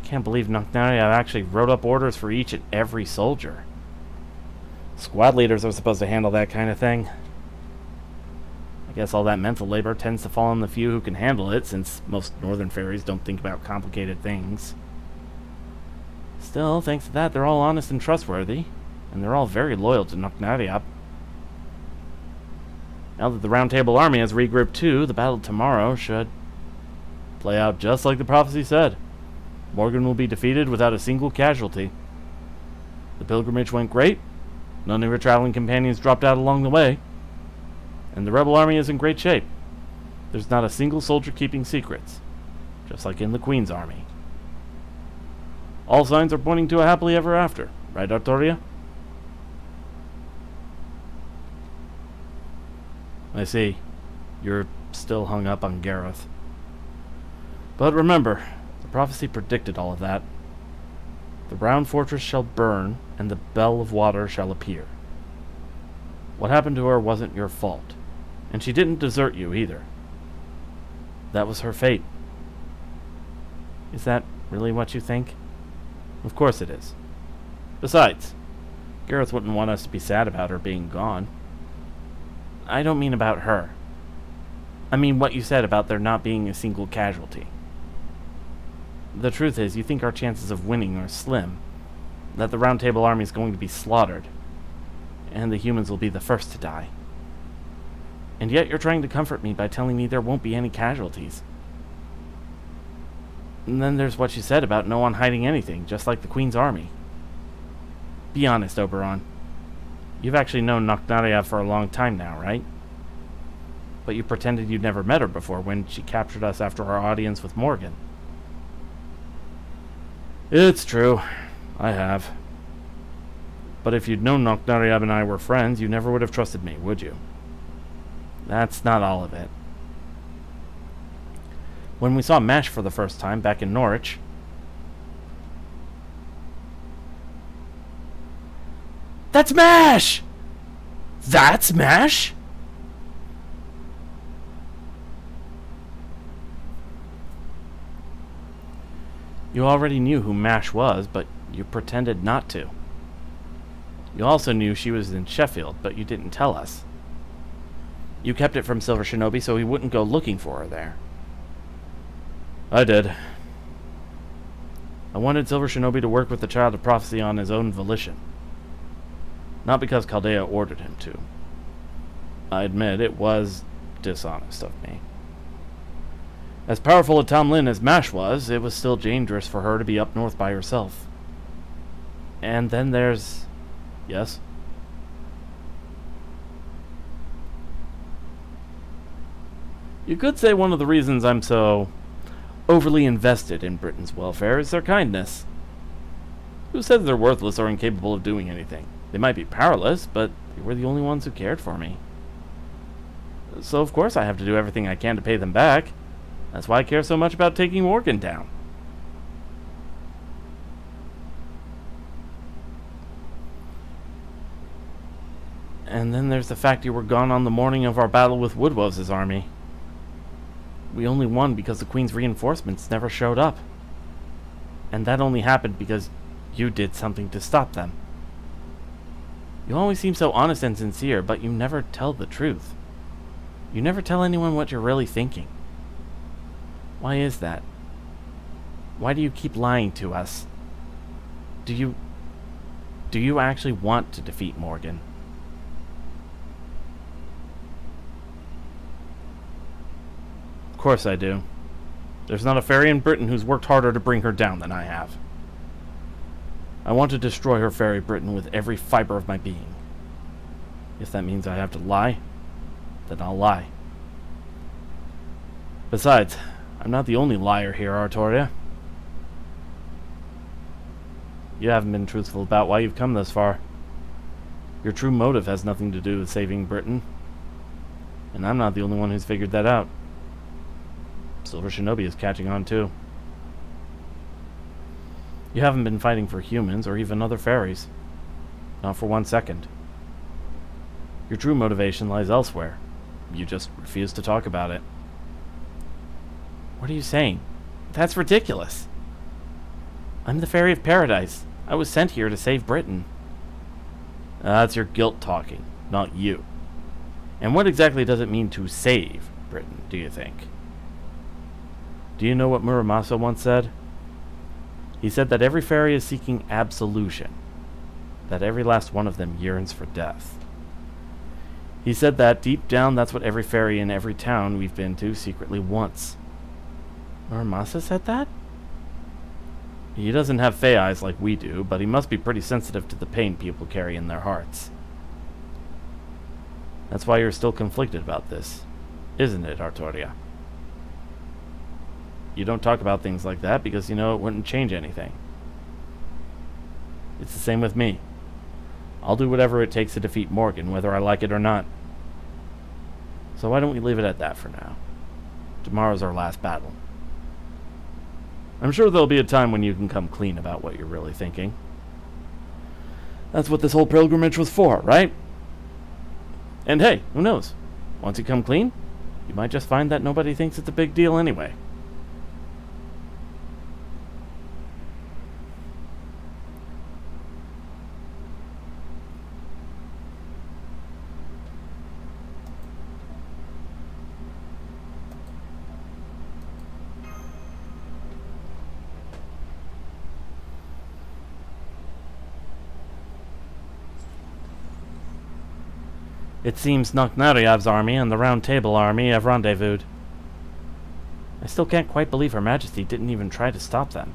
Can't believe Nocnaria actually wrote up orders for each and every soldier. Squad leaders are supposed to handle that kind of thing. I guess all that mental labor tends to fall on the few who can handle it, since most northern fairies don't think about complicated things. Still, thanks to that, they're all honest and trustworthy, and they're all very loyal to Nocnaria. Now that the Round Table Army has regrouped too, the battle tomorrow should play out just like the prophecy said. Morgan will be defeated without a single casualty. The pilgrimage went great. None of her traveling companions dropped out along the way. And the rebel army is in great shape. There's not a single soldier keeping secrets, just like in the Queen's army. All signs are pointing to a happily ever after, right, Artoria? I see. You're still hung up on Gareth. But remember, the prophecy predicted all of that. The round fortress shall burn, and the bell of water shall appear. What happened to her wasn't your fault, and she didn't desert you either. That was her fate. Is that really what you think? Of course it is. Besides, Gareth wouldn't want us to be sad about her being gone. I don't mean about her. I mean what you said about there not being a single casualty. The truth is, you think our chances of winning are slim, that the Round Table Army is going to be slaughtered, and the humans will be the first to die. And yet you're trying to comfort me by telling me there won't be any casualties. And then there's what you said about no one hiding anything, just like the Queen's army. Be honest, Oberon. You've actually known Nocnaria for a long time now, right? But you pretended you'd never met her before when she captured us after our audience with Morgan. It's true. I have. But if you'd known Nocnaria and I were friends, you never would have trusted me, would you? That's not all of it. When we saw Mash for the first time back in Norwich... That's Mash! That's Mash? You already knew who Mash was, but you pretended not to. You also knew she was in Sheffield, but you didn't tell us. You kept it from Silver Shinobi so he wouldn't go looking for her there. I did. I wanted Silver Shinobi to work with the Child of Prophecy on his own volition. Not because Chaldea ordered him to. I admit it was dishonest of me. As powerful a Tom Lin as Mash was, it was still dangerous for her to be up north by herself. And then there's... Yes? You could say one of the reasons I'm so overly invested in Britain's welfare is their kindness. Who says they're worthless or incapable of doing anything? They might be powerless, but they were the only ones who cared for me. So of course I have to do everything I can to pay them back. That's why I care so much about taking Morgan down. And then there's the fact you were gone on the morning of our battle with Woodwose' army. We only won because the Queen's reinforcements never showed up. And that only happened because you did something to stop them. You always seem so honest and sincere, but you never tell the truth. You never tell anyone what you're really thinking. Why is that? Why do you keep lying to us? Do you actually want to defeat Morgan? Of course I do. There's not a fairy in Britain who's worked harder to bring her down than I have. I want to destroy her fairy Britain with every fiber of my being. If that means I have to lie, then I'll lie. Besides, I'm not the only liar here, Artoria. You haven't been truthful about why you've come this far. Your true motive has nothing to do with saving Britain. And I'm not the only one who's figured that out. Silver Shinobi is catching on too. You haven't been fighting for humans or even other fairies. Not for 1 second. Your true motivation lies elsewhere. You just refuse to talk about it. What are you saying? That's ridiculous. I'm the Fairy of Paradise. I was sent here to save Britain. That's your guilt talking, not you. And what exactly does it mean to save Britain, do you think? Do you know what Muramasa once said? He said that every fairy is seeking absolution, that every last one of them yearns for death. He said that deep down that's what every fairy in every town we've been to secretly wants. Muramasa said that? He doesn't have fey eyes like we do, but he must be pretty sensitive to the pain people carry in their hearts. That's why you're still conflicted about this, isn't it, Artoria? You don't talk about things like that because you know it wouldn't change anything. It's the same with me. I'll do whatever it takes to defeat Morgan, whether I like it or not. So why don't we leave it at that for now? Tomorrow's our last battle. I'm sure there'll be a time when you can come clean about what you're really thinking. That's what this whole pilgrimage was for, right? And hey, who knows? Once you come clean, you might just find that nobody thinks it's a big deal anyway. It seems Knocknariev's army and the Round Table army have rendezvoused. I still can't quite believe Her Majesty didn't even try to stop them.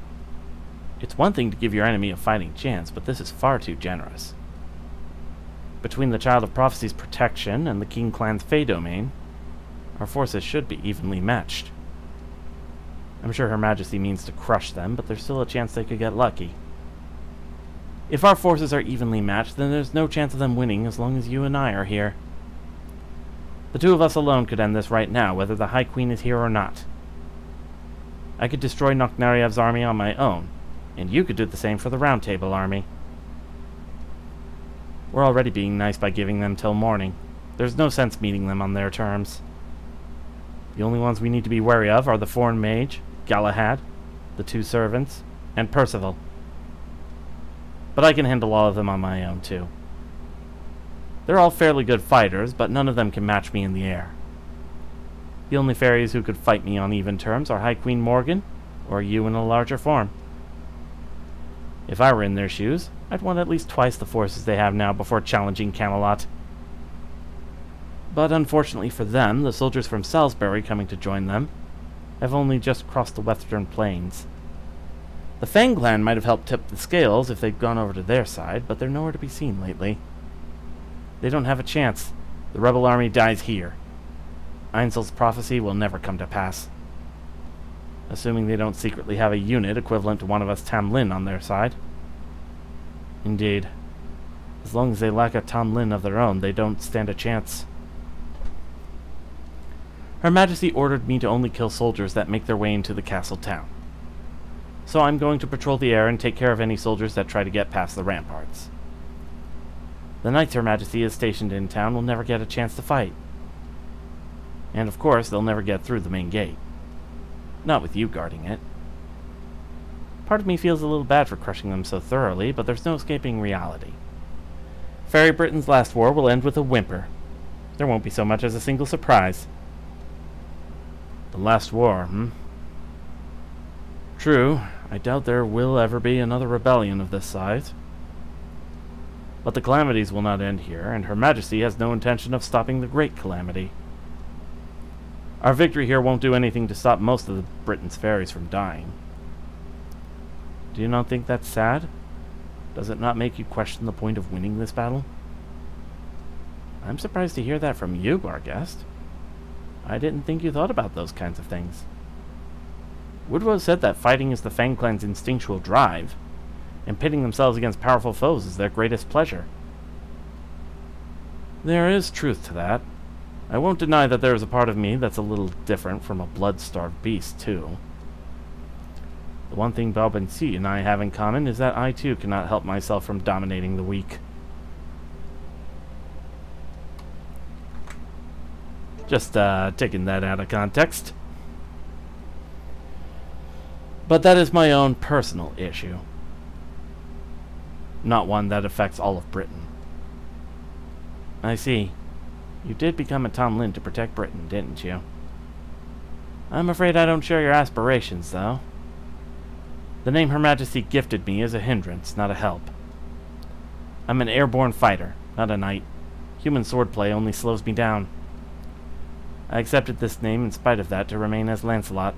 It's one thing to give your enemy a fighting chance, but this is far too generous. Between the Child of Prophecy's protection and the King Clan's Fey domain, our forces should be evenly matched. I'm sure Her Majesty means to crush them, but there's still a chance they could get lucky. If our forces are evenly matched, then there's no chance of them winning as long as you and I are here. The two of us alone could end this right now, whether the High Queen is here or not. I could destroy Knocknariev's army on my own, and you could do the same for the Round Table army. We're already being nice by giving them till morning. There's no sense meeting them on their terms. The only ones we need to be wary of are the foreign mage, Galahad, the two servants, and Percival. But I can handle all of them on my own, too. They're all fairly good fighters, but none of them can match me in the air. The only fairies who could fight me on even terms are High Queen Morgan, or you in a larger form. If I were in their shoes, I'd want at least twice the forces they have now before challenging Camelot. But unfortunately for them, the soldiers from Salisbury coming to join them have only just crossed the western plains. The Fang clan might have helped tip the scales if they'd gone over to their side, but they're nowhere to be seen lately. They don't have a chance. The rebel army dies here. Einzel's prophecy will never come to pass. Assuming they don't secretly have a unit equivalent to one of us Tamlin on their side. Indeed. As long as they lack a Tamlin of their own, they don't stand a chance. Her Majesty ordered me to only kill soldiers that make their way into the castle town. So I'm going to patrol the air and take care of any soldiers that try to get past the ramparts. The knights Her Majesty is stationed in town will never get a chance to fight. And of course, they'll never get through the main gate. Not with you guarding it. Part of me feels a little bad for crushing them so thoroughly, but there's no escaping reality. Fairy Britain's last war will end with a whimper. There won't be so much as a single surprise. The last war, True, I doubt there will ever be another rebellion of this size. But the calamities will not end here, and Her Majesty has no intention of stopping the Great Calamity. Our victory here won't do anything to stop most of Britain's fairies from dying. Do you not think that's sad? Does it not make you question the point of winning this battle? I'm surprised to hear that from you, our guest. I didn't think you thought about those kinds of things. Woodrow said that fighting is the Fang Clan's instinctual drive, and pitting themselves against powerful foes is their greatest pleasure. There is truth to that. I won't deny that there is a part of me that's a little different from a blood-starved beast, too. The one thing Balbancy and I have in common is that I, too, cannot help myself from dominating the weak. Just, taking that out of context. But that is my own personal issue. Not one that affects all of Britain. I see. You did become a Tom Lin to protect Britain, didn't you? I'm afraid I don't share your aspirations, though. The name Her Majesty gifted me is a hindrance, not a help. I'm an airborne fighter, not a knight. Human swordplay only slows me down. I accepted this name in spite of that to remain as Lancelot.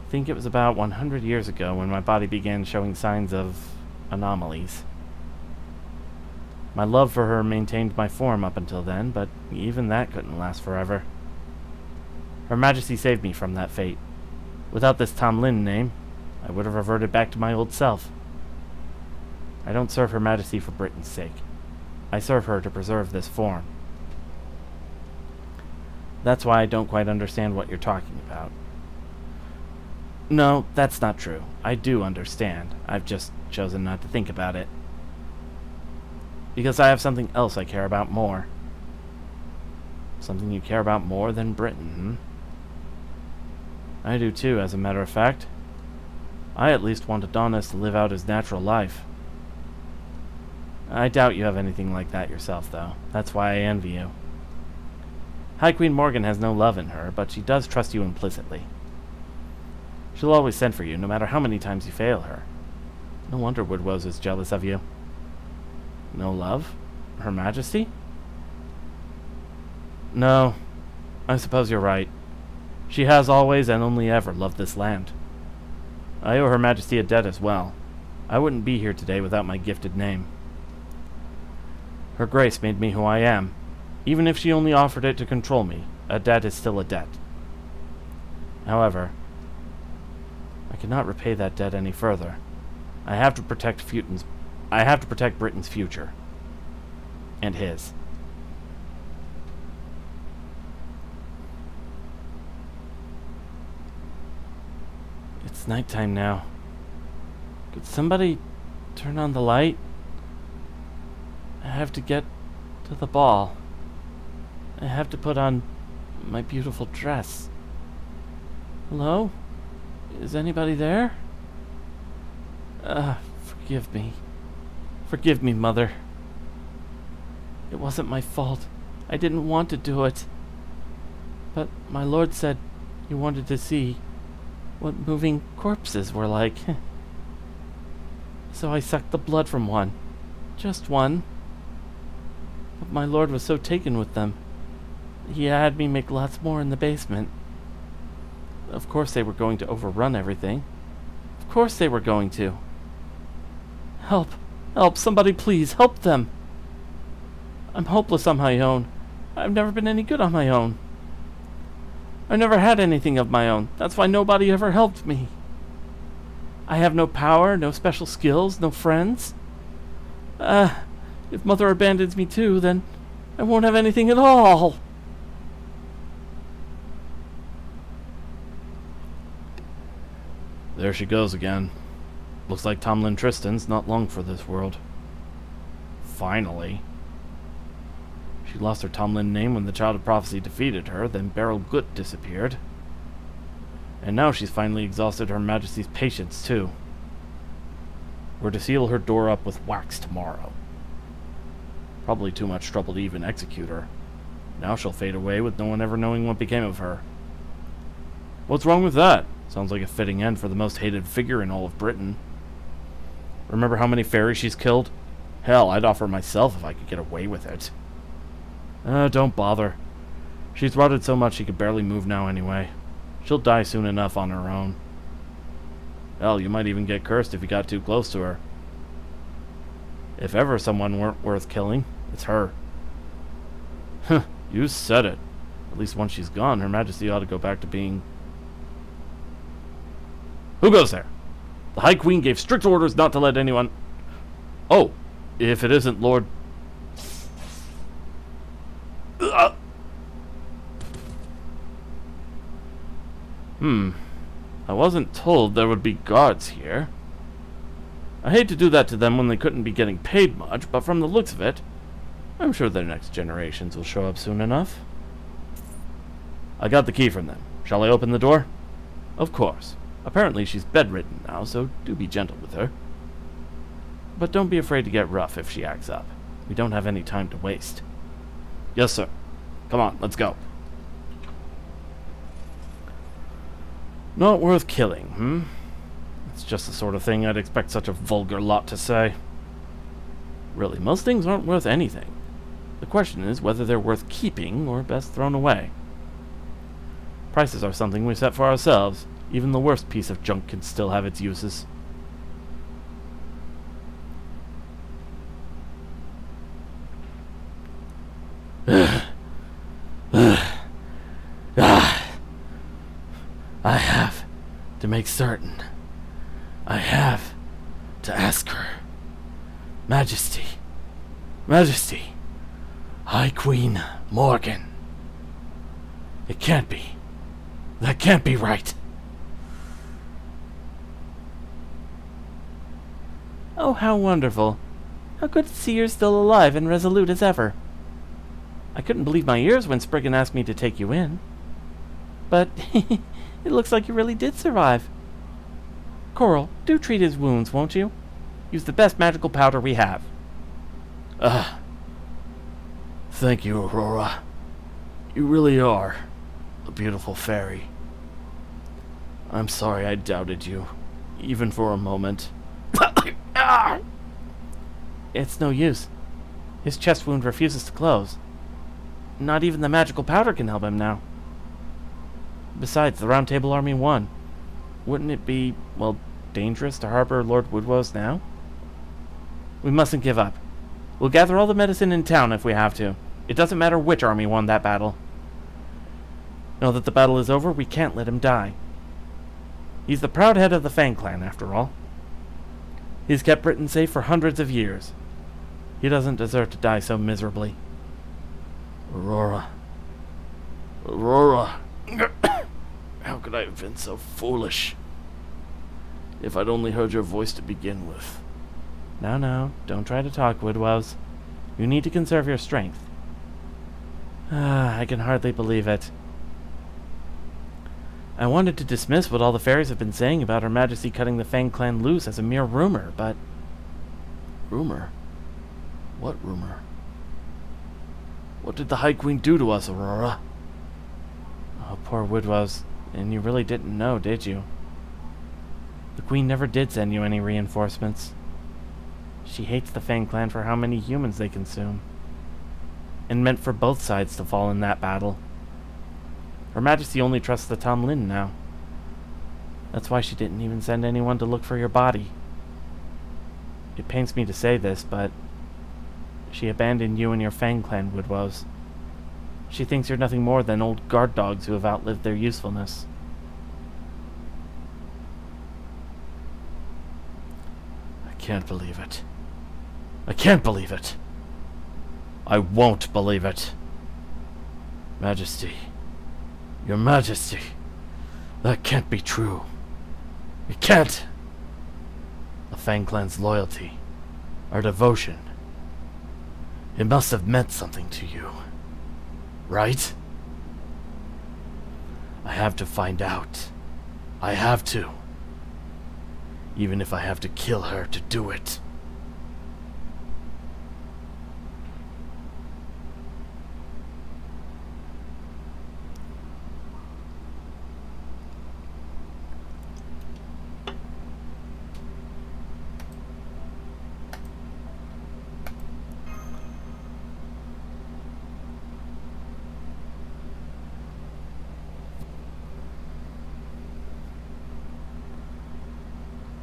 I think it was about 100 years ago when my body began showing signs of anomalies. My love for her maintained my form up until then, but even that couldn't last forever. Her Majesty saved me from that fate. Without this Tom Lin name, I would have reverted back to my old self. I don't serve Her Majesty for Britain's sake. I serve her to preserve this form. That's why I don't quite understand what you're talking about. No, that's not true. I do understand. I've just chosen not to think about it. Because I have something else I care about more. Something you care about more than Britain, I do too, as a matter of fact. I at least want Adonis to live out his natural life. I doubt you have anything like that yourself, though. That's why I envy you. High Queen Morgan has no love in her, but she does trust you implicitly. She'll always send for you, no matter how many times you fail her. No wonder Woodrose is jealous of you. No love? Her Majesty? No. I suppose you're right. She has always and only ever loved this land. I owe Her Majesty a debt as well. I wouldn't be here today without my gifted name. Her Grace made me who I am. Even if she only offered it to control me, a debt is still a debt. However, I cannot repay that debt any further. I have to protect Britain's future. And his. It's nighttime now. Could somebody turn on the light? I have to get to the ball. I have to put on my beautiful dress. Hello? Is anybody there? Forgive me. Forgive me, Mother. It wasn't my fault. I didn't want to do it. But my lord said you wanted to see what moving corpses were like. So I sucked the blood from one. Just one. But my lord was so taken with them. He had me make lots more in the basement. Of course they were going to overrun everything. Of course they were going to. Help! Help! Somebody please help them! I'm hopeless on my own. I've never been any good on my own. I never had anything of my own. That's why nobody ever helped me. I have no power, no special skills, no friends. If Mother abandons me too, then I won't have anything at all. There she goes again. Looks like Tomlin Tristan's not long for this world. finally. She lost her Tomlin name when the Child of Prophecy defeated her, then Beryl Gut disappeared. And now she's finally exhausted Her Majesty's patience, too. We're to seal her door up with wax tomorrow. Probably too much trouble to even execute her. Now she'll fade away with no one ever knowing what became of her. What's wrong with that? Sounds like a fitting end for the most hated figure in all of Britain. Remember how many fairies she's killed? Hell, I'd offer myself if I could get away with it. Don't bother. She's rotted so much she could barely move now anyway. She'll die soon enough on her own. Hell, you might even get cursed if you got too close to her. If ever someone weren't worth killing, it's her. Huh, you said it. At least once she's gone, Her Majesty ought to go back to being... Who goes there? The High Queen gave strict orders not to let anyone... Oh, if it isn't Lord... I wasn't told there would be guards here. I hate to do that to them when they couldn't be getting paid much, but from the looks of it, I'm sure their next generations will show up soon enough. I got the key from them. Shall I open the door? Of course. Apparently she's bedridden now, so do be gentle with her. But don't be afraid to get rough if she acts up. We don't have any time to waste. Yes, sir. Come on, let's go. Not worth killing, It's just the sort of thing I'd expect such a vulgar lot to say. Really, most things aren't worth anything. The question is whether they're worth keeping or best thrown away. Prices are something we set for ourselves. Even the worst piece of junk can still have its uses. I have to make certain. I have to ask her. Majesty. Majesty. High Queen Morgan. It can't be. That can't be right. Oh, how wonderful. How good to see you're still alive and resolute as ever. I couldn't believe my ears when Spriggan asked me to take you in. But it looks like you really did survive. Coral, do treat his wounds, won't you? Use the best magical powder we have. Thank you, Aurora. You really are a beautiful fairy. I'm sorry I doubted you, even for a moment. It's no use. His chest wound refuses to close. Not even the magical powder can help him now. Besides, the Round Table Army won. Wouldn't it be, well, dangerous to harbor Lord Woodrose now? We mustn't give up. We'll gather all the medicine in town if we have to. It doesn't matter which army won that battle. Now that the battle is over, we can't let him die. He's the proud head of the Fang clan, after all. He's kept Britain safe for hundreds of years. He doesn't deserve to die so miserably. Aurora. Aurora. How could I have been so foolish? If I'd only heard your voice to begin with. No, don't try to talk, Woodrose. You need to conserve your strength. I can hardly believe it. I wanted to dismiss what all the fairies have been saying about Her Majesty cutting the Fang clan loose as a mere rumor, but... Rumor? What rumor? What did the High Queen do to us, Aurora? Oh, poor Woodrose. And you really didn't know, did you? The Queen never did send you any reinforcements. She hates the Fang clan for how many humans they consume. And meant for both sides to fall in that battle. Her Majesty only trusts the Tomlin now. That's why she didn't even send anyone to look for your body. It pains me to say this, but she abandoned you and your Fang clan, Woodrose. She thinks you're nothing more than old guard dogs who have outlived their usefulness. I can't believe it. I can't believe it. I won't believe it. Majesty. Your Majesty. That can't be true. It can't. The Fang clan's loyalty, our devotion, It must have meant something to you, right? I have to find out. I have to. Even if I have to kill her to do it.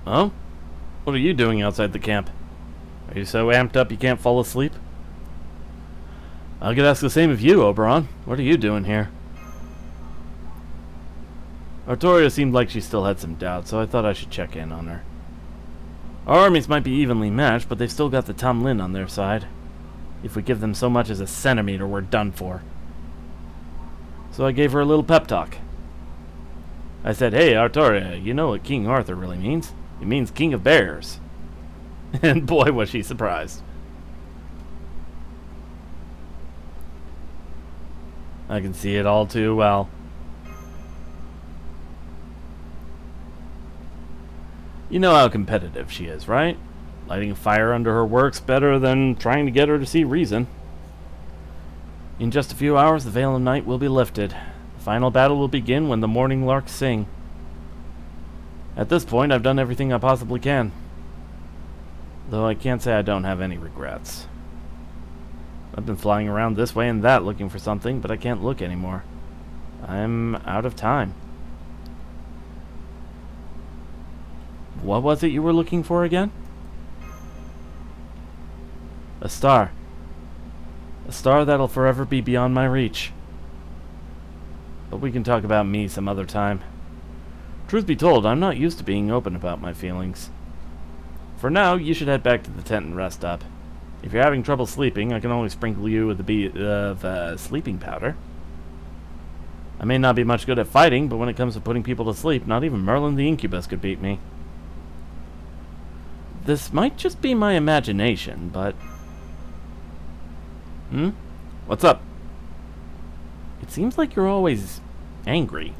Oh? What are you doing outside the camp? Are you so amped up you can't fall asleep? I could ask the same of you, Oberon. What are you doing here? Artoria seemed like she still had some doubts, so I thought I should check in on her. Our armies might be evenly matched, but they've still got the Tom Lin on their side. If we give them so much as a centimeter, we're done for. So I gave her a little pep talk. I said, hey, Artoria, you know what King Arthur really means? It means King of Bears. And boy, was she surprised. I can see it all too well. You know how competitive she is, right? Lighting a fire under her work's better than trying to get her to see reason. In just a few hours, the veil of night will be lifted. The final battle will begin when the morning larks sing. At this point, I've done everything I possibly can. Though I can't say I don't have any regrets. I've been flying around this way and that looking for something, but I can't look anymore. I'm out of time. What was it you were looking for again? A star. A star that'll forever be beyond my reach. But we can talk about me some other time. Truth be told, I'm not used to being open about my feelings. For now, you should head back to the tent and rest up. If you're having trouble sleeping, I can always sprinkle you with a bit of sleeping powder. I may not be much good at fighting, but when it comes to putting people to sleep, not even Merlin the Incubus could beat me. This might just be my imagination, but... What's up? It seems like you're always angry.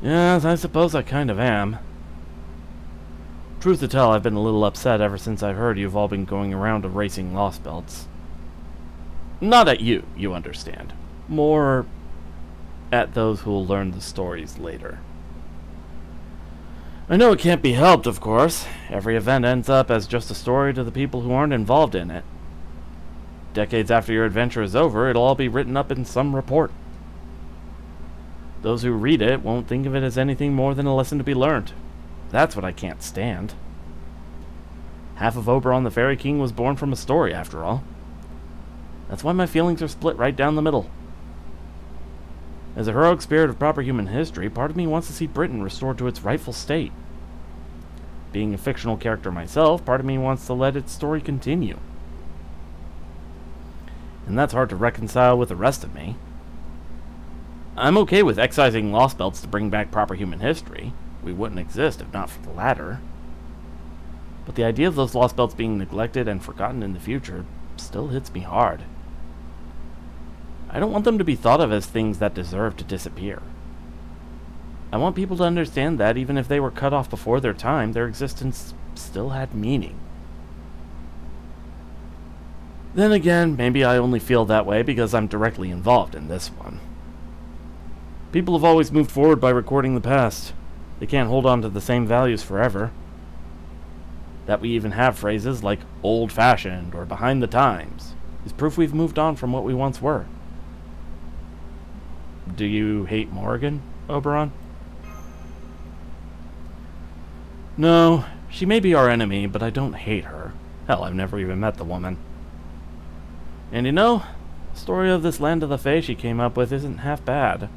Yes, I suppose I kind of am. Truth to tell, I've been a little upset ever since I've heard you've all been going around erasing lost belts. Not at you, you understand. More at those who'll learn the stories later. I know it can't be helped, of course. Every event ends up as just a story to the people who aren't involved in it. Decades after your adventure is over, it'll all be written up in some report. Those who read it won't think of it as anything more than a lesson to be learned. That's what I can't stand. Half of Oberon the Fairy King was born from a story, after all. That's why my feelings are split right down the middle. As a heroic spirit of proper human history, part of me wants to see Britain restored to its rightful state. Being a fictional character myself, part of me wants to let its story continue. And that's hard to reconcile with the rest of me. I'm okay with excising lost belts to bring back proper human history. We wouldn't exist if not for the latter. But the idea of those lost belts being neglected and forgotten in the future still hits me hard. I don't want them to be thought of as things that deserve to disappear. I want people to understand that even if they were cut off before their time, their existence still had meaning. Then again, maybe I only feel that way because I'm directly involved in this one. People have always moved forward by recording the past. They can't hold on to the same values forever. That we even have phrases like old-fashioned or behind the times is proof we've moved on from what we once were. Do you hate Morrigan, Oberon? No, she may be our enemy, but I don't hate her. Hell, I've never even met the woman. And you know, the story of this land of the Fae she came up with isn't half bad.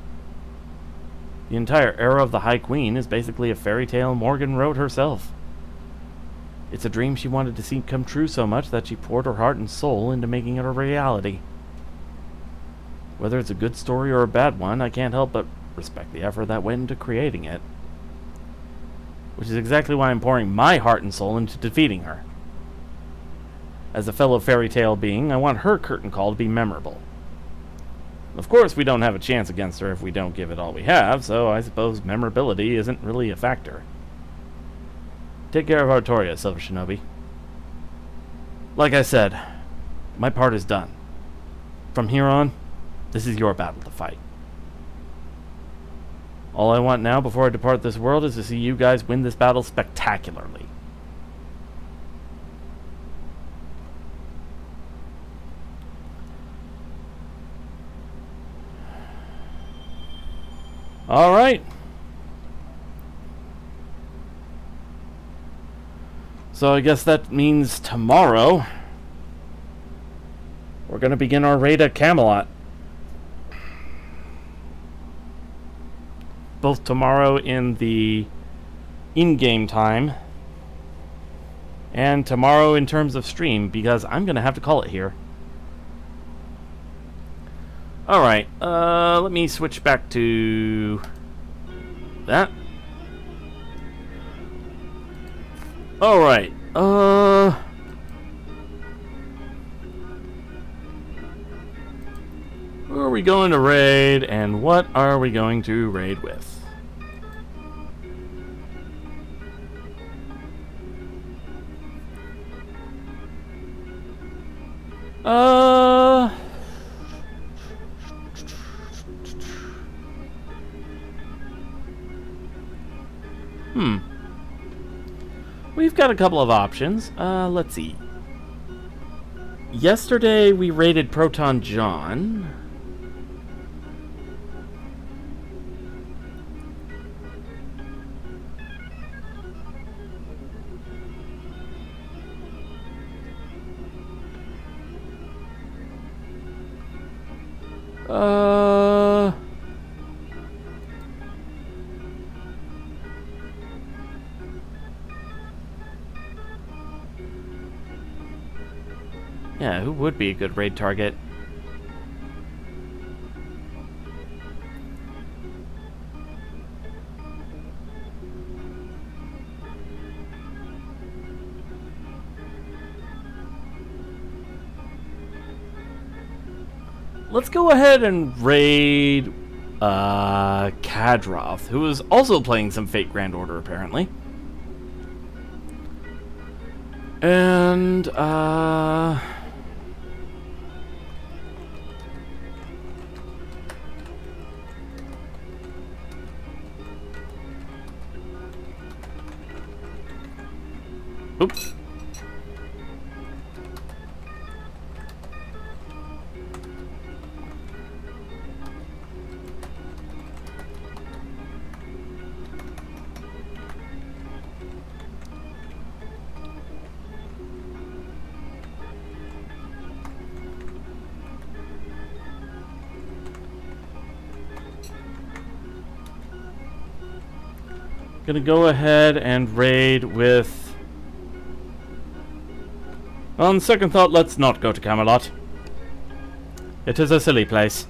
The entire era of the High Queen is basically a fairy tale Morgan wrote herself. It's a dream she wanted to see come true so much that she poured her heart and soul into making it a reality. Whether it's a good story or a bad one, I can't help but respect the effort that went into creating it. Which is exactly why I'm pouring my heart and soul into defeating her. As a fellow fairy tale being, I want her curtain call to be memorable. Of course, we don't have a chance against her if we don't give it all we have, so I suppose memorability isn't really a factor. Take care of Artoria, Silver Shinobi. Like I said, my part is done. From here on, this is your battle to fight. All I want now before I depart this world is to see you guys win this battle spectacularly. Alright. So I guess that means tomorrow we're going to begin our raid at Camelot. Both tomorrow in the in-game time and tomorrow in terms of stream, because I'm going to have to call it here. Alright, let me switch back to that. Alright, who are we going to raid, and what are we going to raid with? We've got a couple of options. Let's see. Yesterday we raided Proton John. Yeah, who would be a good raid target? Let's go ahead and raid Kadroth, who is also playing some Fate Grand Order, apparently. And, oops. Gonna go ahead and raid with... On second thought, let's not go to Camelot. It is a silly place.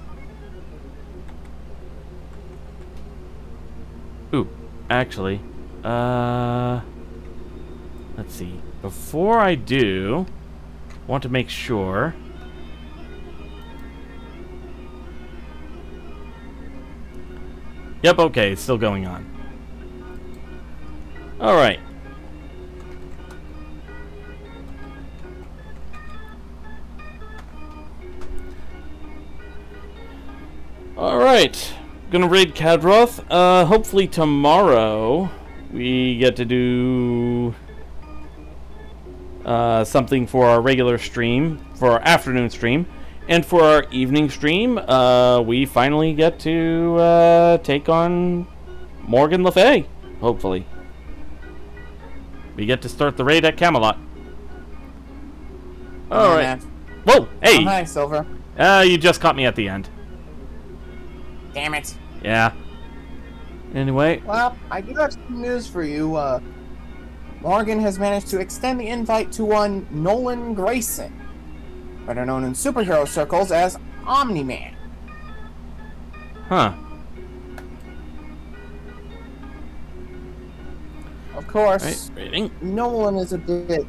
Ooh, actually, let's see. Before I do, I want to make sure... Yep, okay, it's still going on. Alright. Alright. Gonna raid Kadroth. Hopefully tomorrow we get to do something for our regular stream, for our afternoon stream. And for our evening stream, we finally get to take on Morgan Le Fay, hopefully. We get to start the raid at Camelot. Alright. Whoa! Hey! Oh, hi, Silver. You just caught me at the end. Damn it. Yeah. Anyway. Well, I do have some news for you. Morgan has managed to extend the invite to one Nolan Grayson, better known in superhero circles as Omni-Man. Huh. Of course, Right, rating. Nolan is a bit